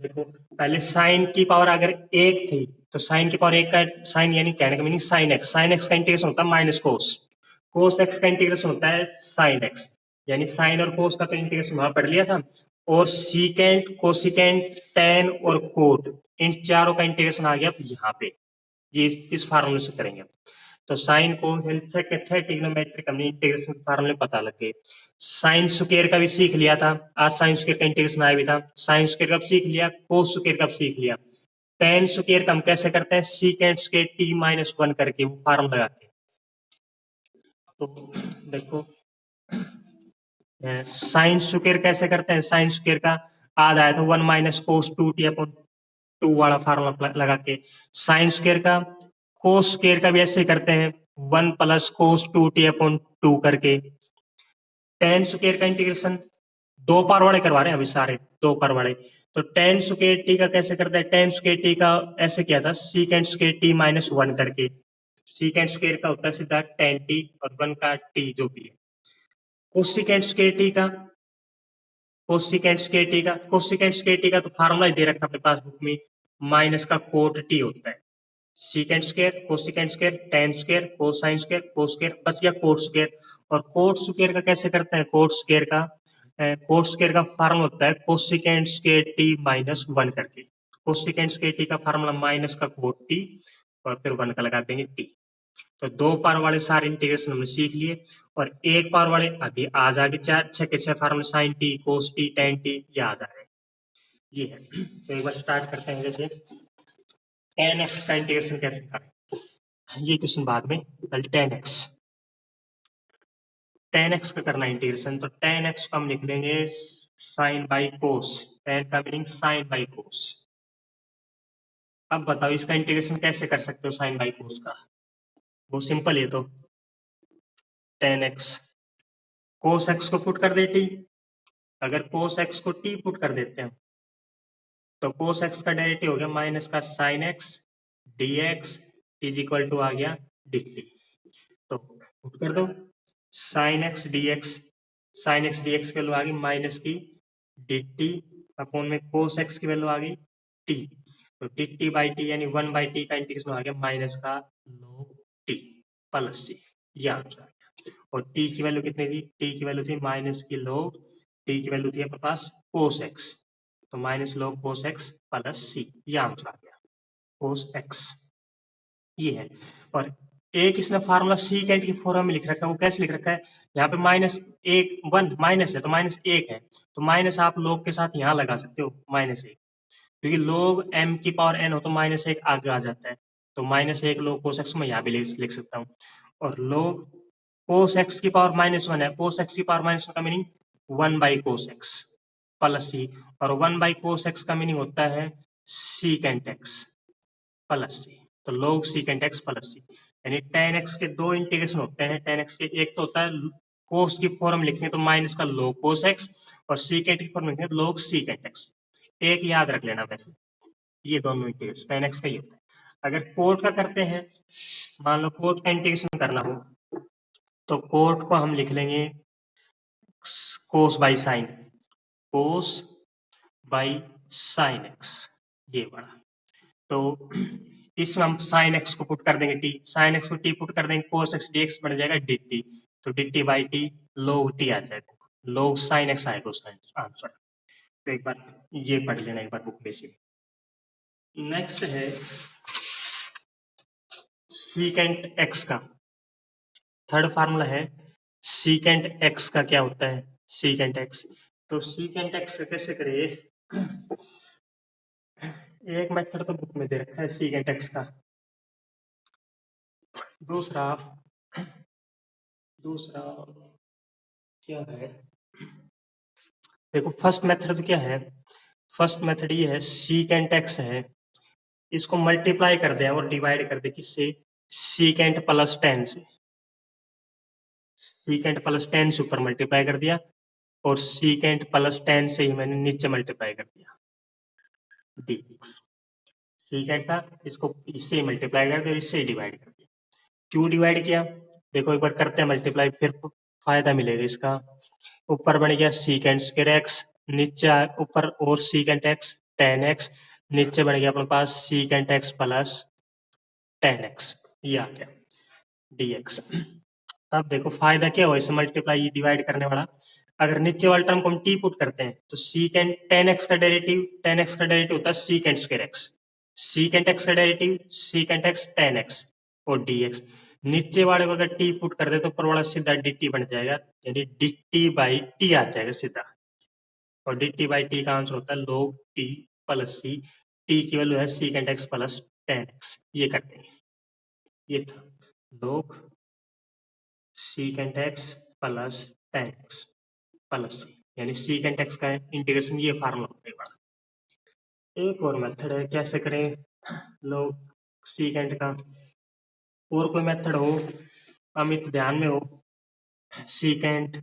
देखो पहले साइन की पावर अगर एक थी तो साइन की पावर एक का साइन यानी कहने का मीनिंग साइन एक्स का इंटीग्रेशन होता है माइनस कोस एक्स का इंटीग्रेशन होता है साइन एक्स, यानी साइन और कोस का तो इंटीग्रेशन वहां पढ़ लिया था। और सीकेंट कोसिकेंट टेन और कोट इन चारों का इंटीग्रेशन आ गया यहाँ पे, ये इस फार्मूले से करेंगे। तो साइन को ट्रिग्नोमेट्रिक हमने इंटीग्रेशन फार्मूले पता लग गए। साइन स्क्वायर का भी सीख लिया था, आज साइन स्क्वायर का इंटीग्रेशन आया भी था, साइन स्क्वायर कब सीख लिया, कोस स्क्वायर कब सीख लिया। टेन स्क्वायर का हम कैसे करते हैं, सीकेंट स्क्वायर टी माइनस 1 करके वो फार्मूला लगा के। तो देखो साइन स्क्वायर कैसे करते हैं, साइन स्क्वायर का आज आया था 1 माइनस कोस 2 टी अपॉन 2 वाला फार्मूला लगा के। साइन स्क्वायर का कोस स्क्वायर का भी ऐसे करते हैं 1 प्लस कोस 2 टी अपॉन 2 करके। टेन स्क्वायर का इंटीग्रेशन दो पावर वाले करवा रहे हैं अभी सारे, दो पावर वाले। तो टेन स्क्वायर टी का कैसे करते हैं, टेन स्क्वायर टी का ऐसे किया था सीकेंट स्क्वायर टी माइनस 1 करके। सीकेंट स्क्वायर का होता है सीधा टेन टी और 1 का टी जो भी है। कोसिकेंट स्क्वायर टी का, कोसिकेंट स्क्वायर टी का, कोसिकेंट स्क्वायर टी का तो फार्मूला दे रखा अपने पास बुक में, माइनस का कोट टी होता है। Secant square cosecant square ten square cosine square cos square बच गया कोट स्क्वायर। और कोट स्क्वायर का कैसे करते हैं, कोट स्क्वायर का फार्मूला होता है कोसिकेंट स्क्वायर टी माइनस 1 करके। कोसिकेंट स्क्वायर टी का फार्मूला माइनस का कोट टी और फिर 1 का लगा देंगे टी। तो दो पावर वाले सारे इंटीग्रेशन हमने सीख लिए, और एक पावर वाले अभी आ जाएंगे, चार छह के छह फार्मूले sign T cos t ten T ये आ जाएंगे। ये है, तो एक बार स्टार्ट करते हैं जैसे 10x का इंटीग्रेशन कैसे करें, ये क्वेश्चन बाद में। पहले 10x का करना इंटीग्रेशन, तो 10x को हम लिख लेंगे साइन बाई कोस, 10 का मीनिंग साइन बाई कोस। अब बताओ इसका इंटीग्रेशन कैसे कर सकते हो साइन बाई कोस का, वो सिंपल है। तो 10x कोस एक्स को पुट कर दे टी, अगर कोस एक्स को टी पुट कर देते हैं तो कोस एक्स का डेरिवेटिव हो गया माइनस का sine x d x is equal to आ गया डी टी। तो पुट कर दो sine x d x, sine x d x की वैल्यू आ गई माइनस की डी टी अपॉन में कोस एक्स की वैल्यू आ गई टी, तो डी टी बाई टी यानी 1/t का इंटीग्रेशन आ गया माइनस का log टी प्लस सी, ये आंसर आ गया। और टी की वैल्यू कितनी थी, टी की वैल्यू थी माइनस की log, टी की वैल्यू थी अपने पास कोस एक्स, तो minus log cos x plus c, ये आंसर आ गया कोस एक्स, ये है। और एक इसने फार्मूला सीकेंट की फॉर्म में लिख रखा है, वो कैसे लिख रखा है, यहाँ पे माइनस एक वन माइनस है तो माइनस एक है, तो माइनस आप लोग के साथ यहाँ लगा सकते हो माइनस एक, क्योंकि लोग m की पावर n हो तो माइनस एक आगे आ जाता है, तो माइनस एक लोग कोस एक्स में यहाँ भी लिख सकता हूँ। और लोग कोस एक्स की पावर -1 है, कोस एक्स की पावर -1 का मीनिंग 1/cos x प्लस सी, और 1/cos x का मीनिंग होता है सीकेंट एक्स प्लस सी, तो log secant x plus c, यानी tan x के दो इंटीग्रेशन होते हैं, tan x के एक तो होता है कोस की फॉर्म लिखेंगे तो माइनस का log cos x, और सीकेंट की फॉर्म लिखेंगे तो log सीकेंट एक्स, एक याद रख लेना वैसे, ये दोनों इंटीग्रेशन tan x का ही होता है। अगर कोट का करते हैं, मान लो कोट का इंटीग्रेशन करना हो तो कोट को हम लिख लेंगे cos by sine, cos by sine x, ये बड़ा, तो इसमें हम साइन एक्स को पुट कर देंगे टी, साइन एक्स को टी पुट कर देंगे कोस एक्स डी एक्स बन जाएगा डी टी, तो डी टी बाई टी लोग टी आ जाएगा, लोग साइन एक्स आएगा उसका आंसर। तो एक बार ये पढ़ लेना एक बार बुक में से। नेक्स्ट है सीकेंट एक्स का, थर्ड फार्मूला है सीकेंट एक्स का, क्या होता है सीकेंट एक्स, तो सीकेंट एक्स कैसे करिए, एक मेथड तो बुक में दे रखा है सीकेंट एक्स का, दूसरा दूसरा क्या है, देखो फर्स्ट मेथड क्या है, फर्स्ट मेथड ये है सीकेंट एक्स है, इसको मल्टीप्लाई कर दे और डिवाइड कर दे किससे, सीकेंट प्लस 10 से, सीकेंट प्लस 10 से ऊपर मल्टीप्लाई कर दिया और सीकेंट प्लस 10 से ही मैंने नीचे मल्टीप्लाई कर दिया dx, सीकेंट था इसको इससे मल्टीप्लाई कर दिया और इससे डिवाइड कर दिया, क्यों डिवाइड किया, देखो एक बार करते हैं मल्टीप्लाई फिर फायदा मिलेगा इसका, ऊपर बन गया सीकेंट स्क्वायर एक्स, नीचे ऊपर और सीकेंट एक्स 10x, नीचे बन गया अपने पास सीकेंट एक्स प्लस 10x, ये आ गया dx। अब देखो फायदा क्या हुआ इसे मल्टीप्लाई डिवाइड करने वाला, अगर नीचे वाले टर्म को हम टी पुट करते हैं तो सीकेंट 10x का डेरिवेटिव, 10x का डेरिवेटिव होता है secant square x, secant x का डेरिवेटिव सीकेंट एक्स 10x और dx, नीचे वाले को अगर टी पुट कर दे तो ऊपर वाला सीधा dt बन जाएगा, यानी dt बाई टी आ जाएगा सीधा, और dt बाई टी का आंसर होता है log t plus c, t की वैल्यू है सीकेंट एक्स प्लस 10x, ये कर देंगे, ये था log secant x plus 10x plus c, यानी सीकेंट एक्स का इंटीग्रेशन ये फार्मूला होता है। एक और मेथड है कैसे करें लोग सीकेंट का, और कोई मेथड हो अमित ध्यान में हो, सीकेंट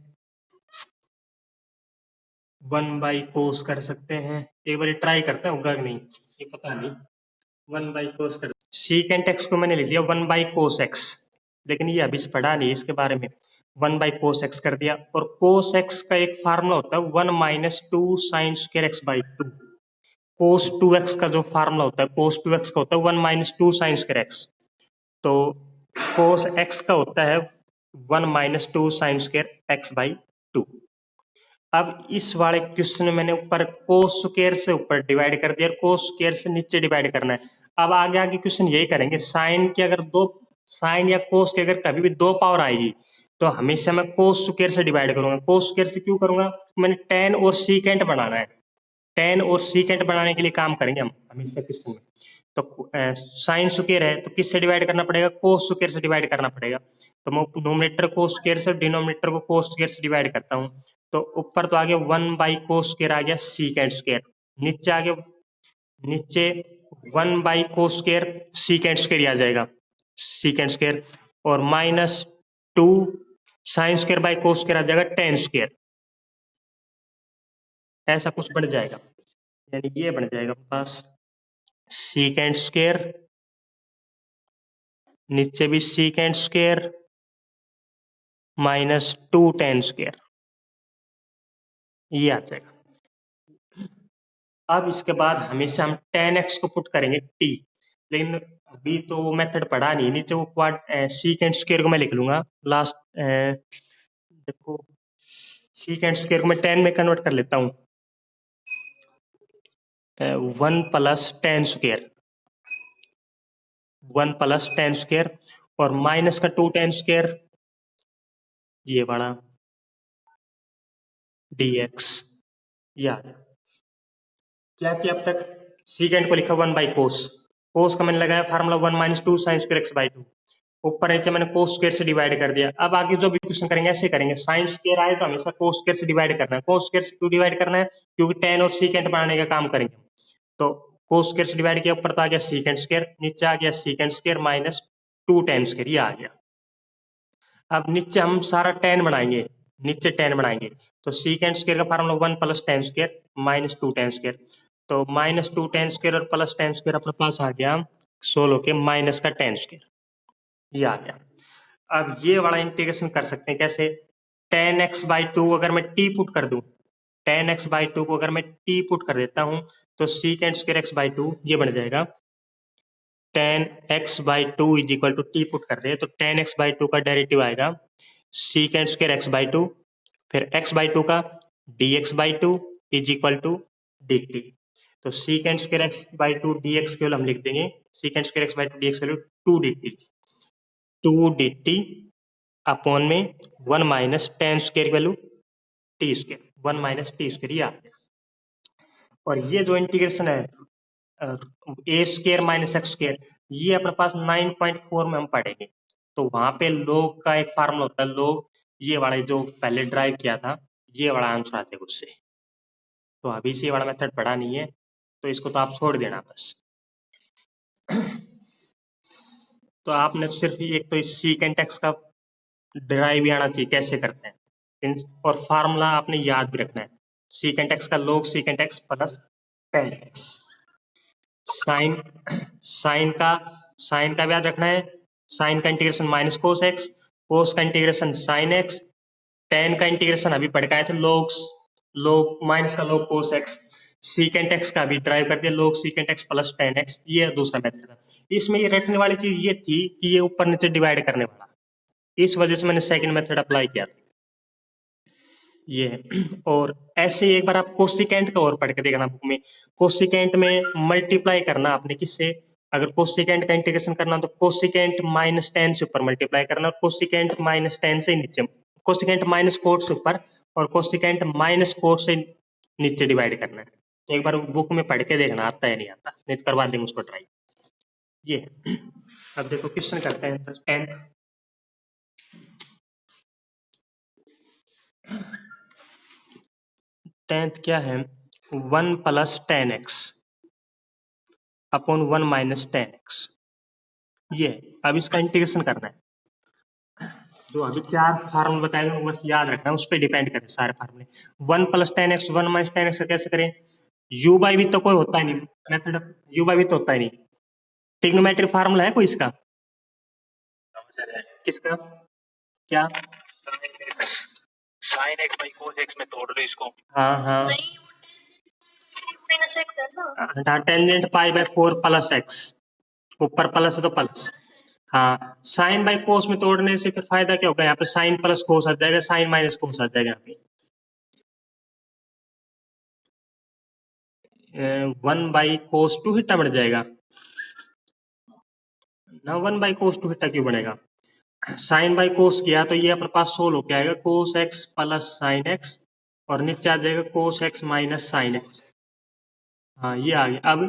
1/cos कर सकते हैं, एक बार ट्राई करते हैं, होगा कि नहीं ये पता नहीं, 1/cos कर, सीकेंट एक्स को मैंने लिख लिया 1/cos x, लेकिन ये अभी से पढ़ा नहीं इसके बारे में, 1/cos x कर दिया, और cos x का एक फार्मूला होता है 1 - 2 sin square x/2, cos 2x का जो फार्मूला होता है cos 2x का होता है 1 - 2 sin स्क्वायर x, तो cos x का होता है 1 - 2 sin स्क्वायर x/2। अब इस वाले क्वेश्चन में मैंने ऊपर कोस स्क्वायर से ऊपर डिवाइड कर दिया और कोस स्क्वायर से नीचे डिवाइड करना है। अब आगे आगे क्वेश्चन यही करेंगे, साइन की अगर दो, साइन या कोस की अगर कभी भी दो पावर आएगी तो हमेशा मैं कोस स्क्वायर से डिवाइड करूंगा। कोस स्क्वायर से क्यों करूंगा, मैंने टेन और सीकेंट बनाना है, टेन और सीकेंट बनाने के लिए काम करेंगे हम हमेशा क्वेश्चन में। तो साइन स्क्वायर है तो किससे डिवाइड करना पड़ेगा, कोस स्क्वायर से डिवाइड करना पड़ेगा, तो मैं नोमिनेटर को स्क्वायर से डिनोमिनेटर को कोस स्क्वायर से डिवाइड करता हूँ, तो ऊपर तो आ गया 1/cos स्क्वायर आ गया सीकेंट स्क्वायर, नीचे आ गया, नीचे 1/cos स्क्वायर सीकेंट स्क्वायर आ जाएगा सीकेंट स्क्वायर, और -2 sine square by cos square आ जाएगा टेन स्क्वायर, ऐसा कुछ बन जाएगा, यानी ये बन जाएगा पास सीकेंट स्क्वायर, नीचे भी secant square minus 2 tan square, ये आ जाएगा। अब इसके बाद हमेशा हम tan x को पुट करेंगे t, लेकिन अभी तो वो मेथड पढ़ा नहीं, नीचे वो क्वाड सीकेंट स्क्वायर को मैं लिख लूंगा लास्ट। देखो सीकेंट स्क्वायर को मैं 10 में कन्वर्ट कर लेता हूँ, 1 plus tan square, 1 plus tan square और माइनस का 2 tan स्क्वायर, ये बड़ा dx। या क्या किया अब तक, सीकेंट को लिखा 1 बाई कोस, कोस का मैंने लगाया formula 1 minus 2 sine square x by 2, ऊपर नीचे मैंने कोस स्क्वायर से डिवाइड कर दिया। अब आगे जो भी क्वेश्चन करेंगे ऐसे करेंगे, साइन स्क्वायर आए तो हमेशा कोस स्क्वायर से डिवाइड करना है। कोस स्क्वायर से क्यों डिवाइड करना है, क्योंकि tan और सीकेंट बनाने का काम करेंगे। तो कोस स्क्वायर से डिवाइड किया, ऊपर तो आ गया सीकेंट स्क्वायर, नीचे आ गया secant square minus 2 tan square, ये आ गया। अब नीचे हम सारा tan बनाएंगे, नीचे tan बनाएंगे, तो सीकेंट स्क्वायर का formula 1 plus tan square minus 2 tan square, तो माइनस 2 tan स्क्वायर और प्लस tan स्क्वायर अपने पास आ गया, सोल्व होके माइनस का tan स्क्वायर, ये आ गया। अब ये वाला इंटीग्रेशन कर सकते हैं कैसे, tan x बाई 2 अगर मैं t पुट कर दूं, tan x बाई 2 को अगर मैं t पुट कर देता हूं, तो सीकेंट स्क्वायर x बाई 2 ये बन जाएगा, tan x by 2 is equal to t put कर दे तो tan x बाई 2 का डेरिवेटिव आएगा सीकेंट स्क्वायर x बाई 2, फिर x बाई 2 का dx by 2 is equal to dt। तो secant square x by 2 dx केवल हम लिख देंगे, secant square x by 2 dx value 2 dt, 2 dt upon में 1 minus tan square value t square, 1 minus t square, ये आ गया। और ये जो इंटीग्रेशन है a square minus x square, ये अपने पास 9.4 में हम पढ़ेंगे, तो वहां पे लोग का एक फार्मूला होता है, लोग ये वाला जो पहले ड्राइव किया था, ये वाला आंसर आते हैं उससे। तो अभी से ये वाला मेथड पढ़ा नहीं है, तो इसको तो आप छोड़ देना बस। तो आपने सिर्फ एक तो इस सीकेंट एक्स का ड्राइव भी आना चाहिए कैसे करते हैं, और फार्मूला आपने याद भी रखना है, सीकेंट एक्स का log secant x plus tan x, sine sine का भी याद रखना है, साइन का integration minus cos x, cos का इंटीग्रेशन साइन एक्स, टेन का इंटीग्रेशन अभी पढ़ के आए थे लोग, लोग माइनस का लोग कोस एक्स, सीकेंट एक्स का भी ड्राइव कर दिया लोग secant x plus tan x, ये दूसरा मेथड था। इसमें ये रटने वाली चीज ये थी कि ये ऊपर नीचे डिवाइड करने वाला, इस वजह से मैंने सेकंड मेथड अप्लाई किया था ये। और ऐसे ही एक बार आप कोसिकेंट का और पढ़ के देखना बुक में, कोसिकेंट में मल्टीप्लाई करना आपने किससे, अगर कोसिकेंट का इंटीग्रेशन करना तो कोसिकेंट माइनस टेन से ऊपर मल्टीप्लाई करना, और कोसिकेंट माइनस टेन से नीचे, कोसिकेंट माइनस कोट से ऊपर और कोसिकेंट माइनस कोट से नीचे डिवाइड करना है। तो एक बार बुक में पढ़ के देखना आता है नहीं आता, नहीं तो करवा देंगे उसको ट्राई। ये अब देखो क्वेश्चन करते हैं 10th। क्या है, 1 plus tan x upon 1 minus ten x, ये अब इसका इंटीग्रेशन करना है। जो अभी चार फार्मूले बताए हैं बस याद रखना है, उस पर डिपेंड करें सारे फार्मूले। 1 plus tan x 1 minus ten x कैसे करें, यू बाई भी तो कोई होता ही नहीं, मेथड यू बाई भी तो होता ही नहीं, ट्रिग्नोमेट्रिक फार्मूला है कोई इसका, किसका क्या, sine x by cos x में तोड़ लो इसको, हाँ हाँ हाँ, tangent pi by 4 plus x, ऊपर प्लस है तो प्लस, हाँ साइन बाई कोस में तोड़ने से फिर फायदा क्या होगा, यहाँ पे साइन प्लस कोस आ जाएगा, साइन माइनस कोस आ जाएगा, यहाँ पे 1 बाई कोस टू हिट्टा बन जाएगा ना, 1 बाई कोस टू हिट्टा क्यों बनेगा, साइन बाई कोस किया तो ये अपने पास सोल्व होके आएगा कोस एक्स प्लस साइन एक्स, और नीचे आ जाएगा cos x minus sine x, हाँ ये आ गया। अब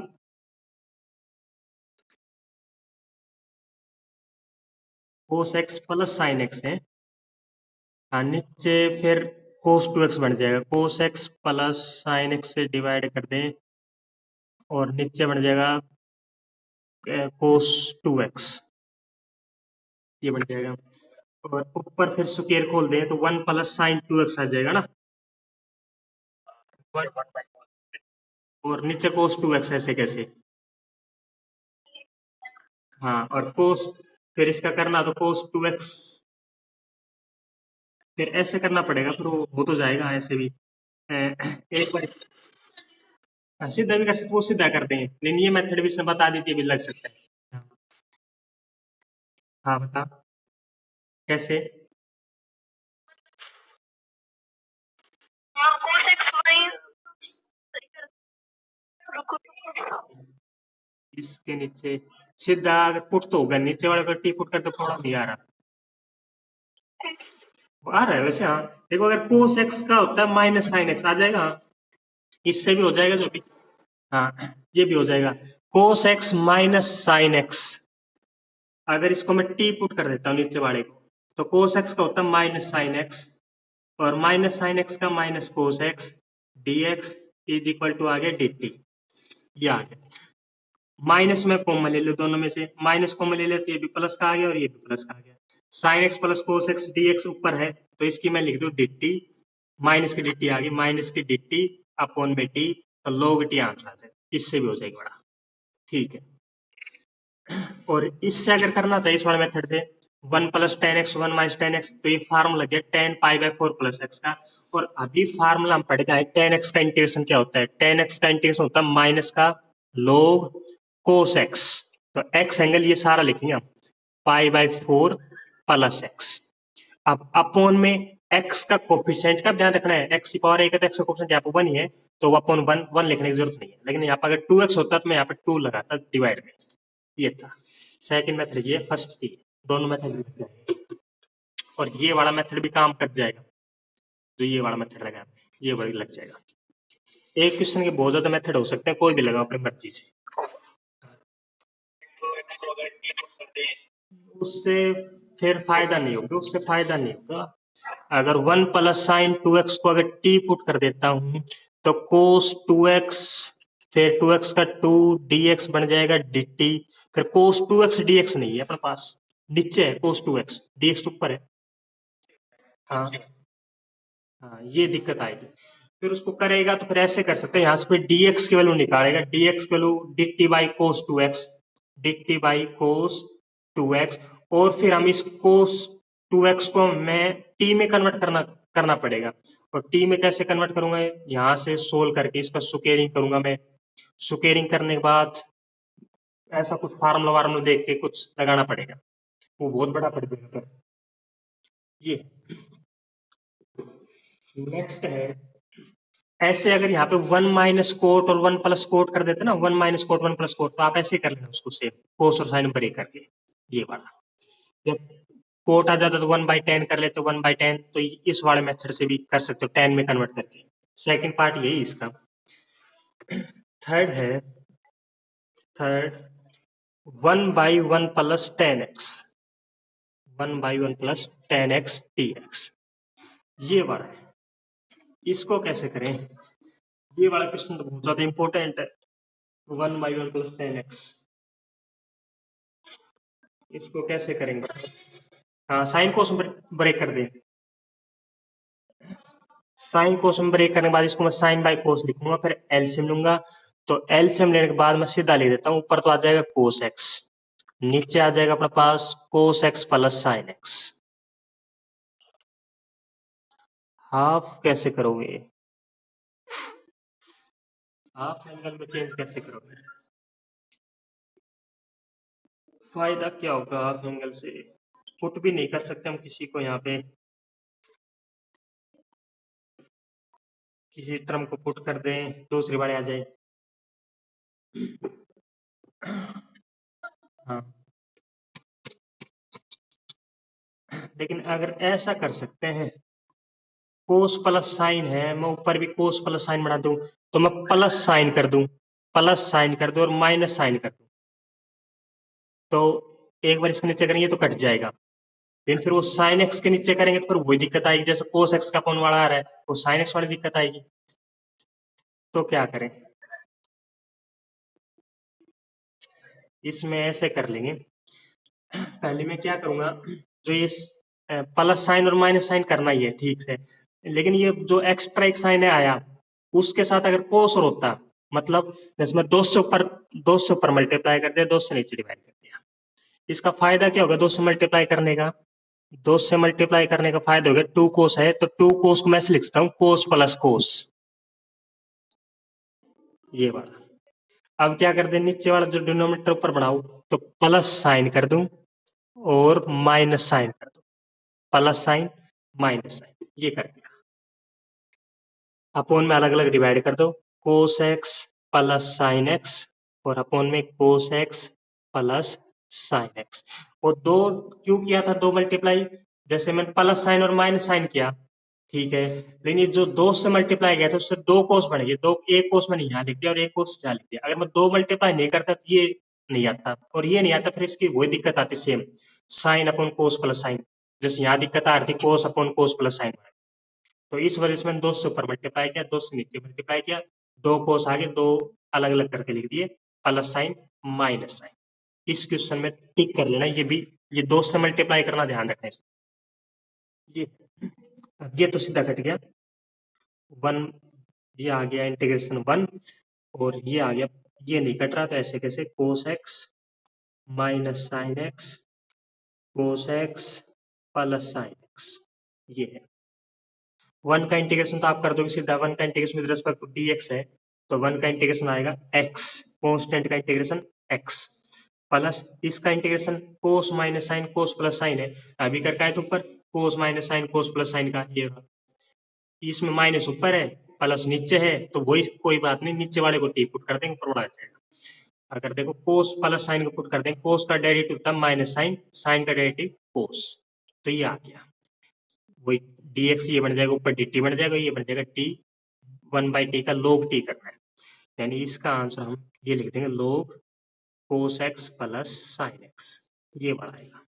कोस एक्स प्लस साइन एक्स है, हाँ नीचे फिर कोस टू एक्स बन जाएगा, कोस एक्स प्लस साइन एक्स से डिवाइड कर दें और नीचे बन जाएगा कोस टू एक्स, ये बन जाएगा, और ऊपर फिर स्क्वायर खोल दें तो 1 प्लस साइन टू एक्स आ जाएगा ना, और नीचे कोस टू एक्स ऐसे कैसे, हाँ और कोस फिर इसका करना तो कोस टू एक्स फिर ऐसे करना पड़ेगा, फिर वो हो तो जाएगा ऐसे भी। एक बार सीधा भी कर सकते, वो सीधा करते हैं, लेकिन ये मेथड भी इसने बता दी थी, अभी लग सकता है। हाँ बता, कैसे? इसके नीचे सीधा अगर पुट तो होगा, नीचे वाले पर टी पुट कर तो थोड़ा नहीं आ रहा, आ रहा है वैसे। हाँ देखो, अगर कोस एक्स का होता है माइनस साइन एक्स आ जाएगा। हाँ, इससे भी हो जाएगा जो भी। हाँ ये भी हो जाएगा, cos x minus sine x. अगर इसको मैं टी पुट कर देता हूँ नीचे वाले को, तो कोस एक्स का होता है माइनस साइन एक्स, और माइनस साइन एक्स का minus cos x d x is equal to आ गया डी टी। ये आ गया, माइनस में कॉमन ले लो दोनों में से, माइनस कॉमन ले लेते, ये भी प्लस का आ गया और ये भी प्लस का आ गया। Sine x plus cos x d x ऊपर है, तो इसकी मैं लिख दूं डी टी, माइनस की डी टी आ गई, माइनस की डी टी अपॉन में टी, तो लोग टी आंसर आ जाए, इससे भी हो जाएगी बड़ा। ठीक है, और इससे अगर करना चाहिए इस वाले मेथड से, one plus tan x one minus ten x, तो ये फार्मूला लग गया ten pi by four plus x का। और अभी फार्मूला हम पढ़ गए टेन एक्स का इंटीग्रेशन क्या होता है, टेन एक्स का इंटीग्रेशन होता है माइनस का लोग कोस एक्स, तो एक्स एंगल ये सारा लिखेंगे हम, pi by four plus x. अब अपोन में एक्स का कोफिशिएंट का ध्यान रखना है, एक्स की पावर एक है तो एक्स का कोफिशिएंट यहाँ पे वन ही है, तो वो अपोन वन वन लिखने की जरूरत नहीं है, लेकिन यहाँ पर अगर टू एक्स होता तो मैं यहाँ पे टू लगाता डिवाइड में। ये था सेकंड मेथड, ये फर्स्ट थी, दोनों मेथड लग जाएंगे, और ये वाला मेथड भी काम कर जाएगा, तो ये वाला मेथड लगा, ये वाला लग जाएगा। एक क्वेश्चन के बहुत ज्यादा मेथड हो सकते हैं, कोई भी लगाओ अपनी मर्जी से, उससे फिर फायदा नहीं होगा, उससे फायदा नहीं होगा। अगर one plus sign to x को अगर टी पुट कर देता हूं, तो कोस टू एक्स, फिर टू एक्स का टू डी एक्स बन जाएगा डी टी, फिर कोस टू एक्स डी एक्स नहीं है अपने पास, नीचे है कोस टू एक्स, डी एक्स ऊपर है। हाँ हाँ, ये दिक्कत आएगी। फिर उसको करेगा तो फिर ऐसे कर सकते हैं, यहाँ से फिर dx की वैल्यू निकालेगा, dx की value dt by cos two x, dt by cos two x, और फिर हम इस कोस टू एक्स को मैं t में कन्वर्ट करना करना पड़ेगा। और t में कैसे कन्वर्ट करूंगा, यहाँ से सोल्व करके इसका स्क्वेयरिंग करूंगा मैं, स्क्वेयरिंग करने के बाद ऐसा कुछ फार्मूला वार्मूला देख के कुछ लगाना पड़ेगा, वो बहुत बड़ा पड़ जाएगा फिर। ये नेक्स्ट है, ऐसे अगर यहाँ पे वन माइनस कोट और वन प्लस कोट कर देते ना, one minus cot one plus coat, तो आप ऐसे कर लेना उसको सेम, कोस और साइन ब्रेक करके, ये वाला। जब कोट आ जाता तो वन बाई टेन कर लेते, वन बाई टेन, तो इस वाले मेथड से भी कर सकते हो, टेन में कन्वर्ट करके। सेकंड पार्ट यही इसका। थर्ड है, third one by one plus tan x, one by one plus tan x T x, ये वाला है। इसको कैसे करें, ये वाला क्वेश्चन तो बहुत ज्यादा इंपॉर्टेंट है, one by one plus tan x, इसको कैसे करेंगे? हाँ, साइन कोस ब्रेक कर दें, साइन कोस ब्रेक करने के बाद इसको मैं साइन बाई कोस लिखूंगा, फिर एलसीएम लूंगा, तो एलसीएम लेने के बाद मैं सीधा लिख देता हूँ, ऊपर तो आ जाएगा कोस एक्स, नीचे आ जाएगा अपने पास cos x plus sine x. Half कैसे करोगे, हाफ एंगल में चेंज कैसे करोगे? फायदा क्या होगा हाफ एंगल से, पुट भी नहीं कर सकते हम किसी को, यहाँ पे किसी टर्म को पुट कर दें, दूसरी बार आ जाए। हाँ, लेकिन अगर ऐसा कर सकते हैं, कोस प्लस साइन है, मैं ऊपर भी कोस प्लस साइन बना दूं, तो मैं प्लस साइन कर दूं, प्लस साइन कर दूं और माइनस साइन कर दूं, तो एक बार इसके नीचे करेंगे तो कट जाएगा, लेकिन फिर वो साइन एक्स के नीचे करेंगे तो फिर वही दिक्कत आएगी, जैसे कोस एक्स का अपन वाला आ रहा है, वो साइन एक्स वाली दिक्कत आएगी। तो क्या करें, इसमें ऐसे कर लेंगे, पहले मैं क्या करूंगा, जो ये प्लस साइन और माइनस साइन करना ही है ठीक से, लेकिन ये जो एक्स्ट्रा एक साइन है आया, उसके साथ अगर कोस और होता, मतलब जैसे मैं दो से ऊपर मल्टीप्लाई कर दिया, दो से नीचे डिवाइड कर दिया, इसका फायदा क्या होगा दो से मल्टीप्लाई करने का, 2 से मल्टीप्लाई करने का फायदा हो गया, 2 कोस है तो 2 कोस को मैं ऐसे लिखता हूँ कोस प्लस कोस, ये वाला। अब क्या कर दे, नीचे वाला जो डिनोमिनेटर ऊपर बढ़ाओ तो प्लस साइन कर दूं और माइनस साइन कर दूं, प्लस साइन माइनस साइन, ये कर दिया। अपोन में अलग अलग डिवाइड कर दो, कोस एक्स प्लस साइन एक्स और अपोन में कोस एक्स प्लस साइन एक्स। और दो क्यों किया था, दो मल्टीप्लाई, जैसे मैंने प्लस साइन और माइनस साइन किया, ठीक है, लेकिन ये जो दो से मल्टीप्लाई गया था उससे दो कोस बन गए, दो एक कोस मैंने यहाँ लिख दिया और एक कोस यहाँ लिख दिया। अगर मैं दो मल्टीप्लाई नहीं करता तो ये नहीं आता और ये नहीं आता, फिर इसकी वही दिक्कत आती सेम, साइन अपॉन कोस प्लस साइन, जैसे यहाँ दिक्कत आ रही थी कोस अपॉन कोस प्लस साइन। तो इस वजह से मैंने दो से ऊपर मल्टीप्लाई किया, दो से नीचे मल्टीप्लाई किया, दो कोस आगे दो अलग अलग करके लिख दिए, प्लस साइन माइनस साइन। इस क्वेश्चन में टिक कर लेना, ये भी, ये दो से मल्टीप्लाई करना ध्यान रखना है। ये तो सीधा कट गया, वन, ये आ गया इंटीग्रेशन वन, और ये आ गया, ये नहीं कट रहा तो ऐसे कैसे, cos x minus sine x कोस एक्स प्लस साइन एक्स, ये है। वन का इंटीग्रेशन तो आप कर दोगे सीधा, वन का integration with respect to dx है, तो वन का इंटीग्रेशन आएगा x, कांस्टेंट का इंटीग्रेशन x प्लस इसका integration cos minus sine cos plus sine है, अभी करके आए तो ऊपर cos minus sine cos plus sine का, ये इसमें माइनस ऊपर है प्लस नीचे है, तो वही कोई बात नहीं, नीचे वाले को टी पुट कर देंगे, ऊपर आ जाएगा। अगर देखो कोस प्लस साइन को पुट कर देंगे, कोस का डेरिवेटिव होता है माइनस साइन, साइन का डेरिवेटिव कोस, तो ये आ गया, वही dx ये बन जाएगा, ऊपर dt बन जाएगा, ये बन जाएगा t, 1/t का log t करना है, यानी इसका आंसर हम ये लिख देंगे log cos x plus sine x, ये वाला आएगा।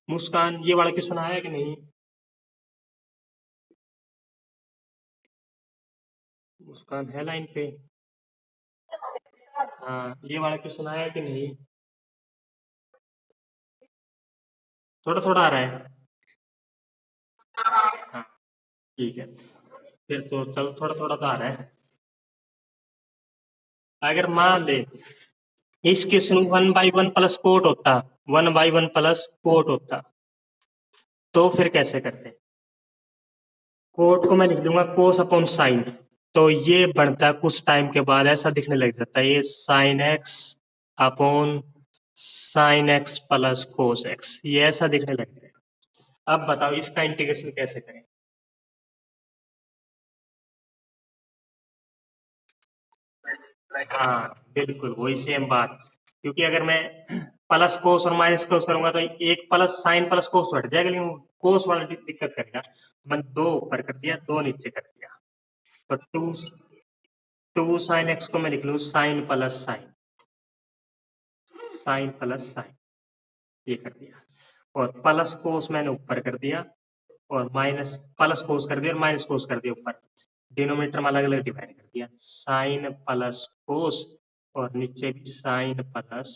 मुस्कान, ये वाला क्वेश्चन आया कि नहीं? मुस्कान है लाइन पे? हाँ, ये वाला क्वेश्चन आया कि नहीं? थोड़ा थोड़ा आ रहा है। हाँ, ठीक है, फिर तो चल थोड़ा थोड़ा तो आ रहा है। अगर मान ले इस क्वेश्चन 1/1 प्लस कोट होता, 1/1 प्लस कोट होता, तो फिर कैसे करते? कोट को मैं लिख दूंगा कोस अपॉन साइन, तो ये बनता है कुछ टाइम के बाद ऐसा दिखने लग जाता है, ये sign x upon sine x plus cos x, ये ऐसा दिखने लग जाएगा। अब बताओ इसका इंटीग्रेशन कैसे करें? हाँ बिल्कुल वही सेम बात, क्योंकि अगर मैं प्लस कोस और माइनस कोस करूंगा तो एक प्लस साइन प्लस कोस तो हट जाएगा, लेकिन कोस वाला दिक्कत करेगा। मैंने दो ऊपर कर दिया, दो नीचे कर दिया, तो टू साइन एक्स को मैं लिख लू sine plus sine, sine plus sine, ये कर दिया, और प्लस कोस मैंने ऊपर कर दिया और माइनस प्लस कोस कर दिया और माइनस कोस कर दिया ऊपर, डिनोमिनेटर में अलग अलग डिवाइड कर दिया, साइन प्लस कोस और नीचे भी साइन प्लस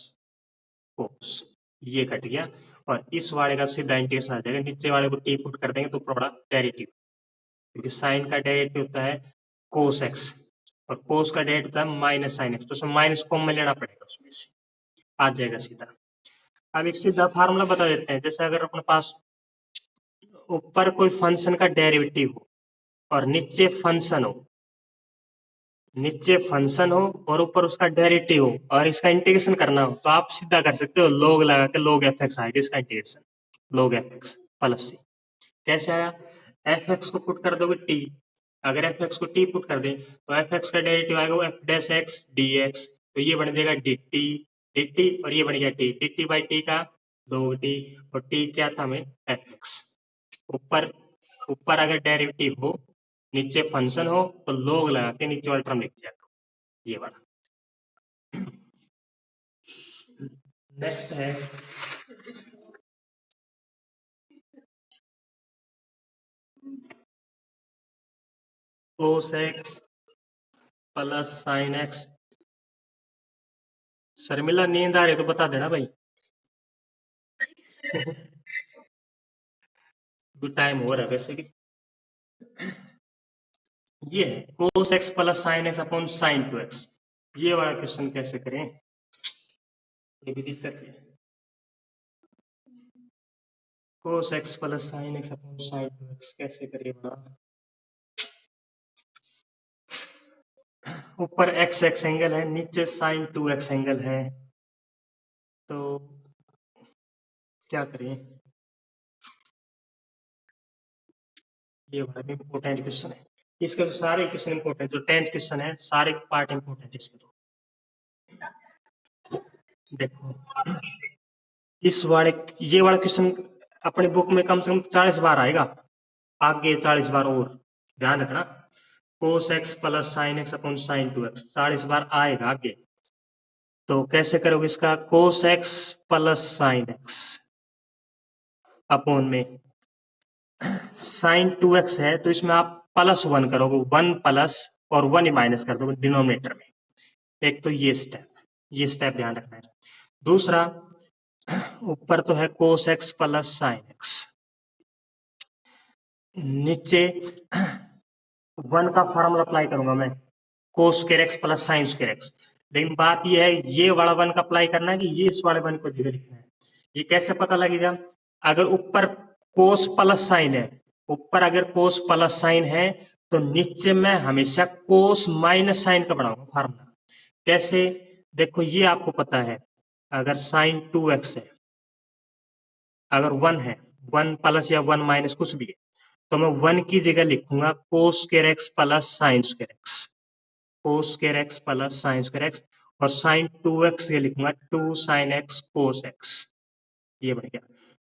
कोस, ये कट गया, और इस वाले का सीधा इंटीग्रेशन आ जाएगा, नीचे वाले को टी पुट कर देंगे तो थोड़ा डेरिवेटिव, क्योंकि साइन का डेरिवेटिव होता है कोस एक्स और कोस का डेरिवेटिव होता है माइनस साइन एक्स, तो उसमें माइनस कॉमन में लेना पड़ेगा, उसमें से आ जाएगा सीधा। अब एक सीधा फार्मूला बता देते हैं, जैसे अगर अपने पास ऊपर कोई फंक्शन का डेरिवेटिव हो और नीचे फंक्शन हो, नीचे फंक्शन हो और ऊपर उसका डेरिवेटिव हो और इसका इंटीग्रेशन करना हो, तो आप सीधा कर सकते हो, log लगा के log fx आएगा इसका इंटीग्रेशन, log fx प्लस सी, कैसे आया, fx को पुट कर दोगे t, अगर fx को t पुट कर दें तो fx का डेरिवेटिव आएगा वो f डैश x dx, तो ये बन जाएगा dt dt और ये बन गया t, dt बाई t का log t, और t क्या था हमें fx, ऊपर ऊपर अगर डेरिवेटिव हो नीचे फंक्शन हो तो log लगा के नीचे वाला टर्म लिख दिया, ये वाला। नेक्स्ट है cos x plus sine x. Sharmila नींद आ रही है तो बता देना भाई, टाइम हो रहा है वैसे भी। ये है cos x plus sine x upon sine 2x, ये वाला क्वेश्चन कैसे करें, ये भी दिक्कत है। cos x plus sin x upon sin 2x कैसे करेगा? ऊपर x x एंगल है, नीचे sin 2x एंगल है, तो क्या करें? ये बड़ा इंपॉर्टेंट क्वेश्चन है। इसके तो सारे क्वेश्चन इंपॉर्टेंट, जो 10th क्वेश्चन है सारे पार्ट इंपॉर्टेंट इसके। तो देखो इस वाले ये वाला क्वेश्चन अपने बुक में कम से कम 40 बार आएगा, आगे 40 बार और, ध्यान रखना। cos x plus sin x upon sin 2x 40 बार आएगा आगे। तो कैसे करोगे इसका? cos x plus sin x upon में sin 2x है, तो इसमें आप प्लस 1 करोगे, 1 प्लस और 1 ही माइनस कर दोगे डिनोमिनेटर में। एक तो ये स्टेप ध्यान रखना है। दूसरा, ऊपर तो है cos x plus sin x, नीचे 1 का फॉर्मूला अप्लाई करूंगा मैं, cos square x plus sin square x। लेकिन बात ये है, ये वाला 1 का अप्लाई करना है कि ये इस वाले 1 को जगह लिखना है? ये कैसे पता लगेगा? अगर ऊपर cos प्लस sin है, ऊपर अगर cos प्लस sin है, तो नीचे मैं हमेशा cos माइनस sin का बनाऊंगा फॉर्मूला। कैसे? देखो ये आपको पता है, अगर sin 2x है, अगर 1 है, 1 प्लस या 1 माइनस कुछ भी है, तो मैं 1 की जगह लिखूंगा cos square x plus sin square x, cos square x plus sin square x, और sin 2x के लिखूंगा 2 sin x cos x। ये बन गया,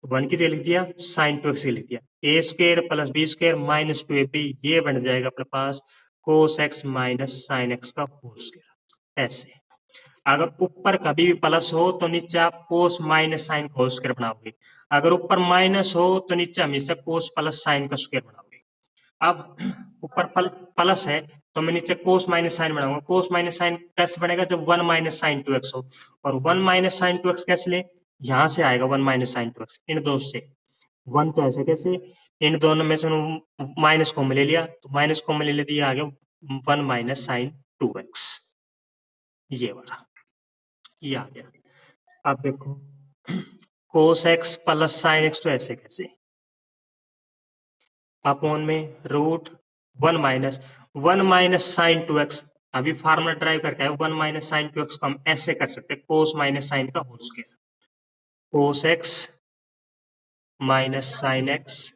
1 की जगह लिख दिया, sin 2x के लिख दिया, a square plus b square minus 2ab, ये बन जाएगा अपने पास cos x minus sin x का होल स्क्वायर। ऐसे अगर ऊपर कभी भी प्लस हो तो नीचे आप cos माइनस साइन का स्क्वायर बनाओगे, अगर ऊपर माइनस हो तो नीचे हमेशा cos प्लस साइन का स्क्वायर बनाओगे। अब ऊपर प्लस है तो मैं नीचे cos माइनस साइन बनाऊंगा। cos माइनस साइन कैसे बनेगा? जब 1 माइनस साइन 2x हो, और 1 माइनस साइन 2x कैसे ले? यहां से आएगा 1 माइनस साइन 2x, इन दो से 1, तो ऐसे कैसे? इन दोनों में से माइनस कॉमन ले लिया, तो माइनस कॉमन ले लिया, ये आ गया 1 माइनस साइन 2x, ये वाला ये आ गया। अब देखो cos x plus sine x, तो ऐसे कैसे? अपॉन में रूट 1 माइनस साइन 2x, अभी फार्मूला ड्राइव करके 1 माइनस साइन 2x को हम ऐसे कर सकते हैं, cos माइनस साइन का whole square, cos x minus sine x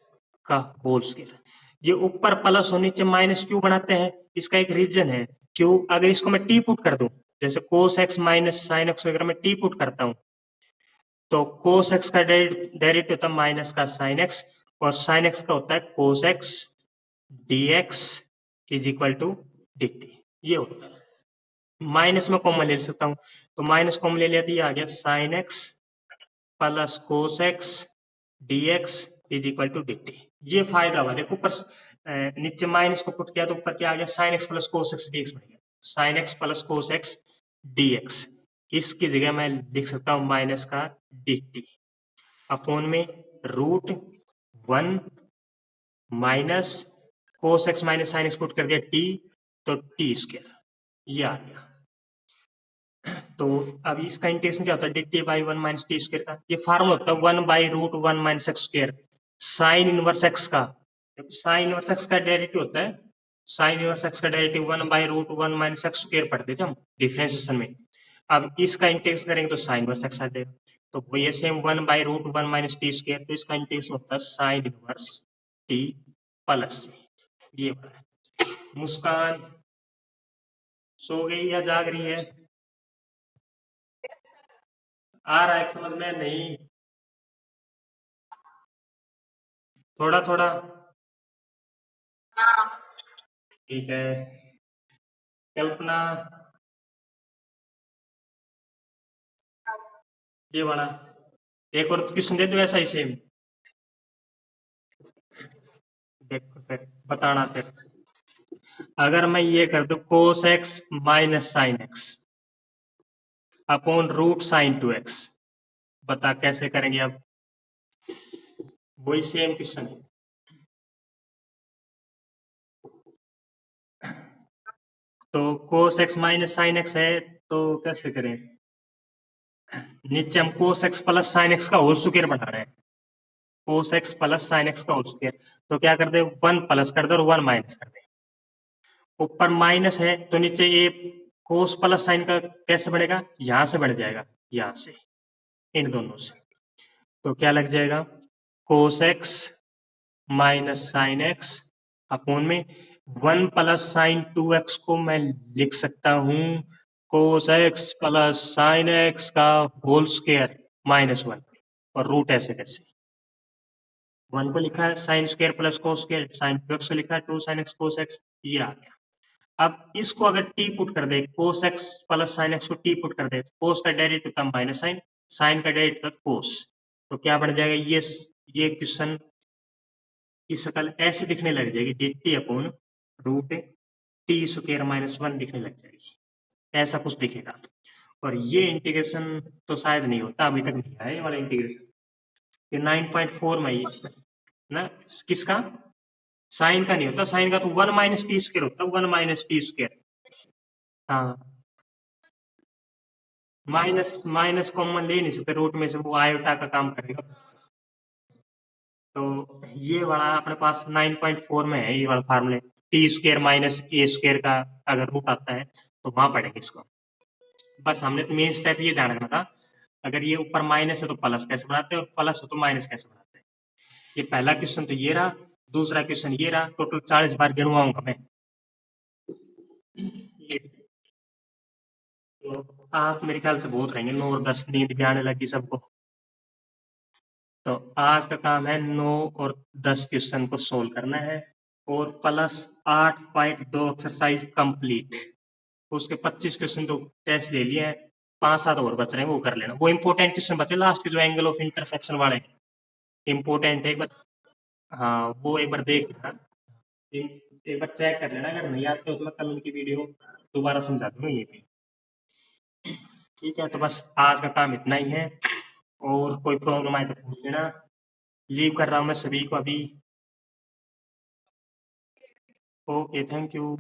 का होल स्क्वायर। ये ऊपर प्लस और नीचे माइनस क्यों बनाते हैं? इसका एक रीजन है। क्यों? अगर इसको मैं टी पुट कर दूं, जैसे cos x minus sine x अगर मैं टी पुट करता हूं, तो cos x का डेरिवेटिव होता है माइनस का sin x, और sin x का होता है cos x dx is equal to dt, ये होता है। माइनस में कॉमन ले सकता हूं, तो माइनस कॉमन ले लिया तो ये आ गया sin x plus cos x dx is equal to dt। ये फायदा हुआ, देखो ऊपर नीचे माइनस को पुट किया तो ऊपर क्या आ गया? sin x plus cos x dx बन गया, sin x plus cos x dx। इसकी जगह मैं लिख सकता हूं माइनस का dt अपॉन में root 1 minus cos x minus sine x put कर दिया t, तो t स्क्वायर, ये आ गया। तो अब इसका इंटीग्रेशन क्या होता है? dt by 1 minus t square का, ये फार्मूला होता है 1 by root 1 minus x square, sine inverse x का। साइन इनवर्स एक्स का डेरिवेटिव होता है, साइन इनवर्स एक्स का derivative 1 by root 1 minus x square पढ़ते थे हम डिफरेंशिएशन में। अब इसका इंटीग्रेशन करेंगे तो साइन इनवर्स एक्स आ जाएगा, तो वो ये same 1 by root 1 minus t square, तो इसका इंटीग्रेशन होता है साइन इनवर्स टी प्लस, ये वाला। मुस्कान सो गई या जाग रही है? आ रहा है समझ में? नहीं, थोड़ा थोड़ा। ठीक है। कल्पना, ये वाला एक और क्वेश्चन दे दो ऐसा ही सेम, देखो फिर बताना फिर। अगर मैं ये कर दूं cos x minus sine x upon root sine 2x, बता कैसे करेंगे? अब वही सेम क्वेश्चन है। तो cos x minus sine x है, तो कैसे करें? नीचे हम cos x plus sine x का होल स्क्वायर बना रहे हैं, cos x plus sine x का होल स्क्वायर। तो क्या कर दे, 1 प्लस कर दे और 1 माइनस कर दे। ऊपर माइनस है तो नीचे ये कोस प्लस साइन का कैसे बढ़ेगा, यहां से बढ़ जाएगा, यहां से, इन दोनों से। तो क्या लग जाएगा, cos x minus sine x upon में 1 प्लस साइन 2x को मैं लिख सकता हूं cos x plus sine x का होल स्क्वायर माइनस 1, और रूट ऐसे कैसे, 1 को लिखा है sine square plus cos square, sine 2x को लिखा है 2 साइन एक्स कोस एक्स, ये आ गया। अब इसको अगर टी पुट कर दे, cos x plus sine x को टी पुट कर दे, कोस का डेरिवेटिव था माइनस साइन, साइन का डेरिवेटिव था कोस, तो क्या बन जाएगा, ये क्वेश्चन की शक्ल ऐसे दिखने लग जाएगी, d t upon root t square minus 1 दिखने लग जाएगी, ऐसा कुछ दिखेगा। और ये इंटीग्रेशन तो शायद नहीं होता, अभी तक नहीं आया ये वाला इंटीग्रेशन। ये 9.4 में इसका ना, किसका, साइन का नहीं होता, साइन का तो 1 माइनस टी स्क्वायर होता है, 1 माइनस टी स्क्वायर। हाँ, माइनस कॉमन ले नहीं सकते रूट में से, वो आयोटा का काम करेगा। तो ये वाला अपने पास 9.4 में है, ये वाला फार्मूले, टी स्क्वायर माइनस ए स्क्वायर का अगर रूट आता है तो वहां पढ़ेंगे इसको। बस हमने तो मेन स्टेप ये ध्यान रखना था, अगर ये ऊपर माइनस है तो प्लस कैसे बनाते हैं, और प्लस हो तो माइनस कैसे बनाते हैं। ये पहला क्वेश्चन तो ये रहा, दूसरा क्वेश्चन ये रहा, टोटल 40 बार गिनवाऊंगा मैं। ये तो आज मेरे ख्याल से बहुत रहेंगे, 9 और 10 नींद भी आने लगी सबको। तो आज का काम है 9 और 10 क्वेश्चन को सोल्व करना है, और प्लस 8.2 एक्सरसाइज कंप्लीट। उसके 25 क्वेश्चन तो टेस्ट ले लिए हैं, 5-7 और बच रहे हैं, वो कर लेना। वो इंपॉर्टेंट क्वेश्चन बचे लास्ट के, जो एंगल ऑफ इंटरसेक्शन वाले इंपॉर्टेंट है, एक बार, हाँ वो एक बार देख लेना, एक बार चेक कर लेना, अगर नहीं आते हो तो मैं कल उनकी वीडियो दोबारा समझा दूंगा ये भी। ठीक है, तो बस आज का काम इतना ही है, और कोई प्रॉब्लम आए तो पूछ लेना। लीव कर रहा हूँ मैं सभी को अभी। Okay, thank you.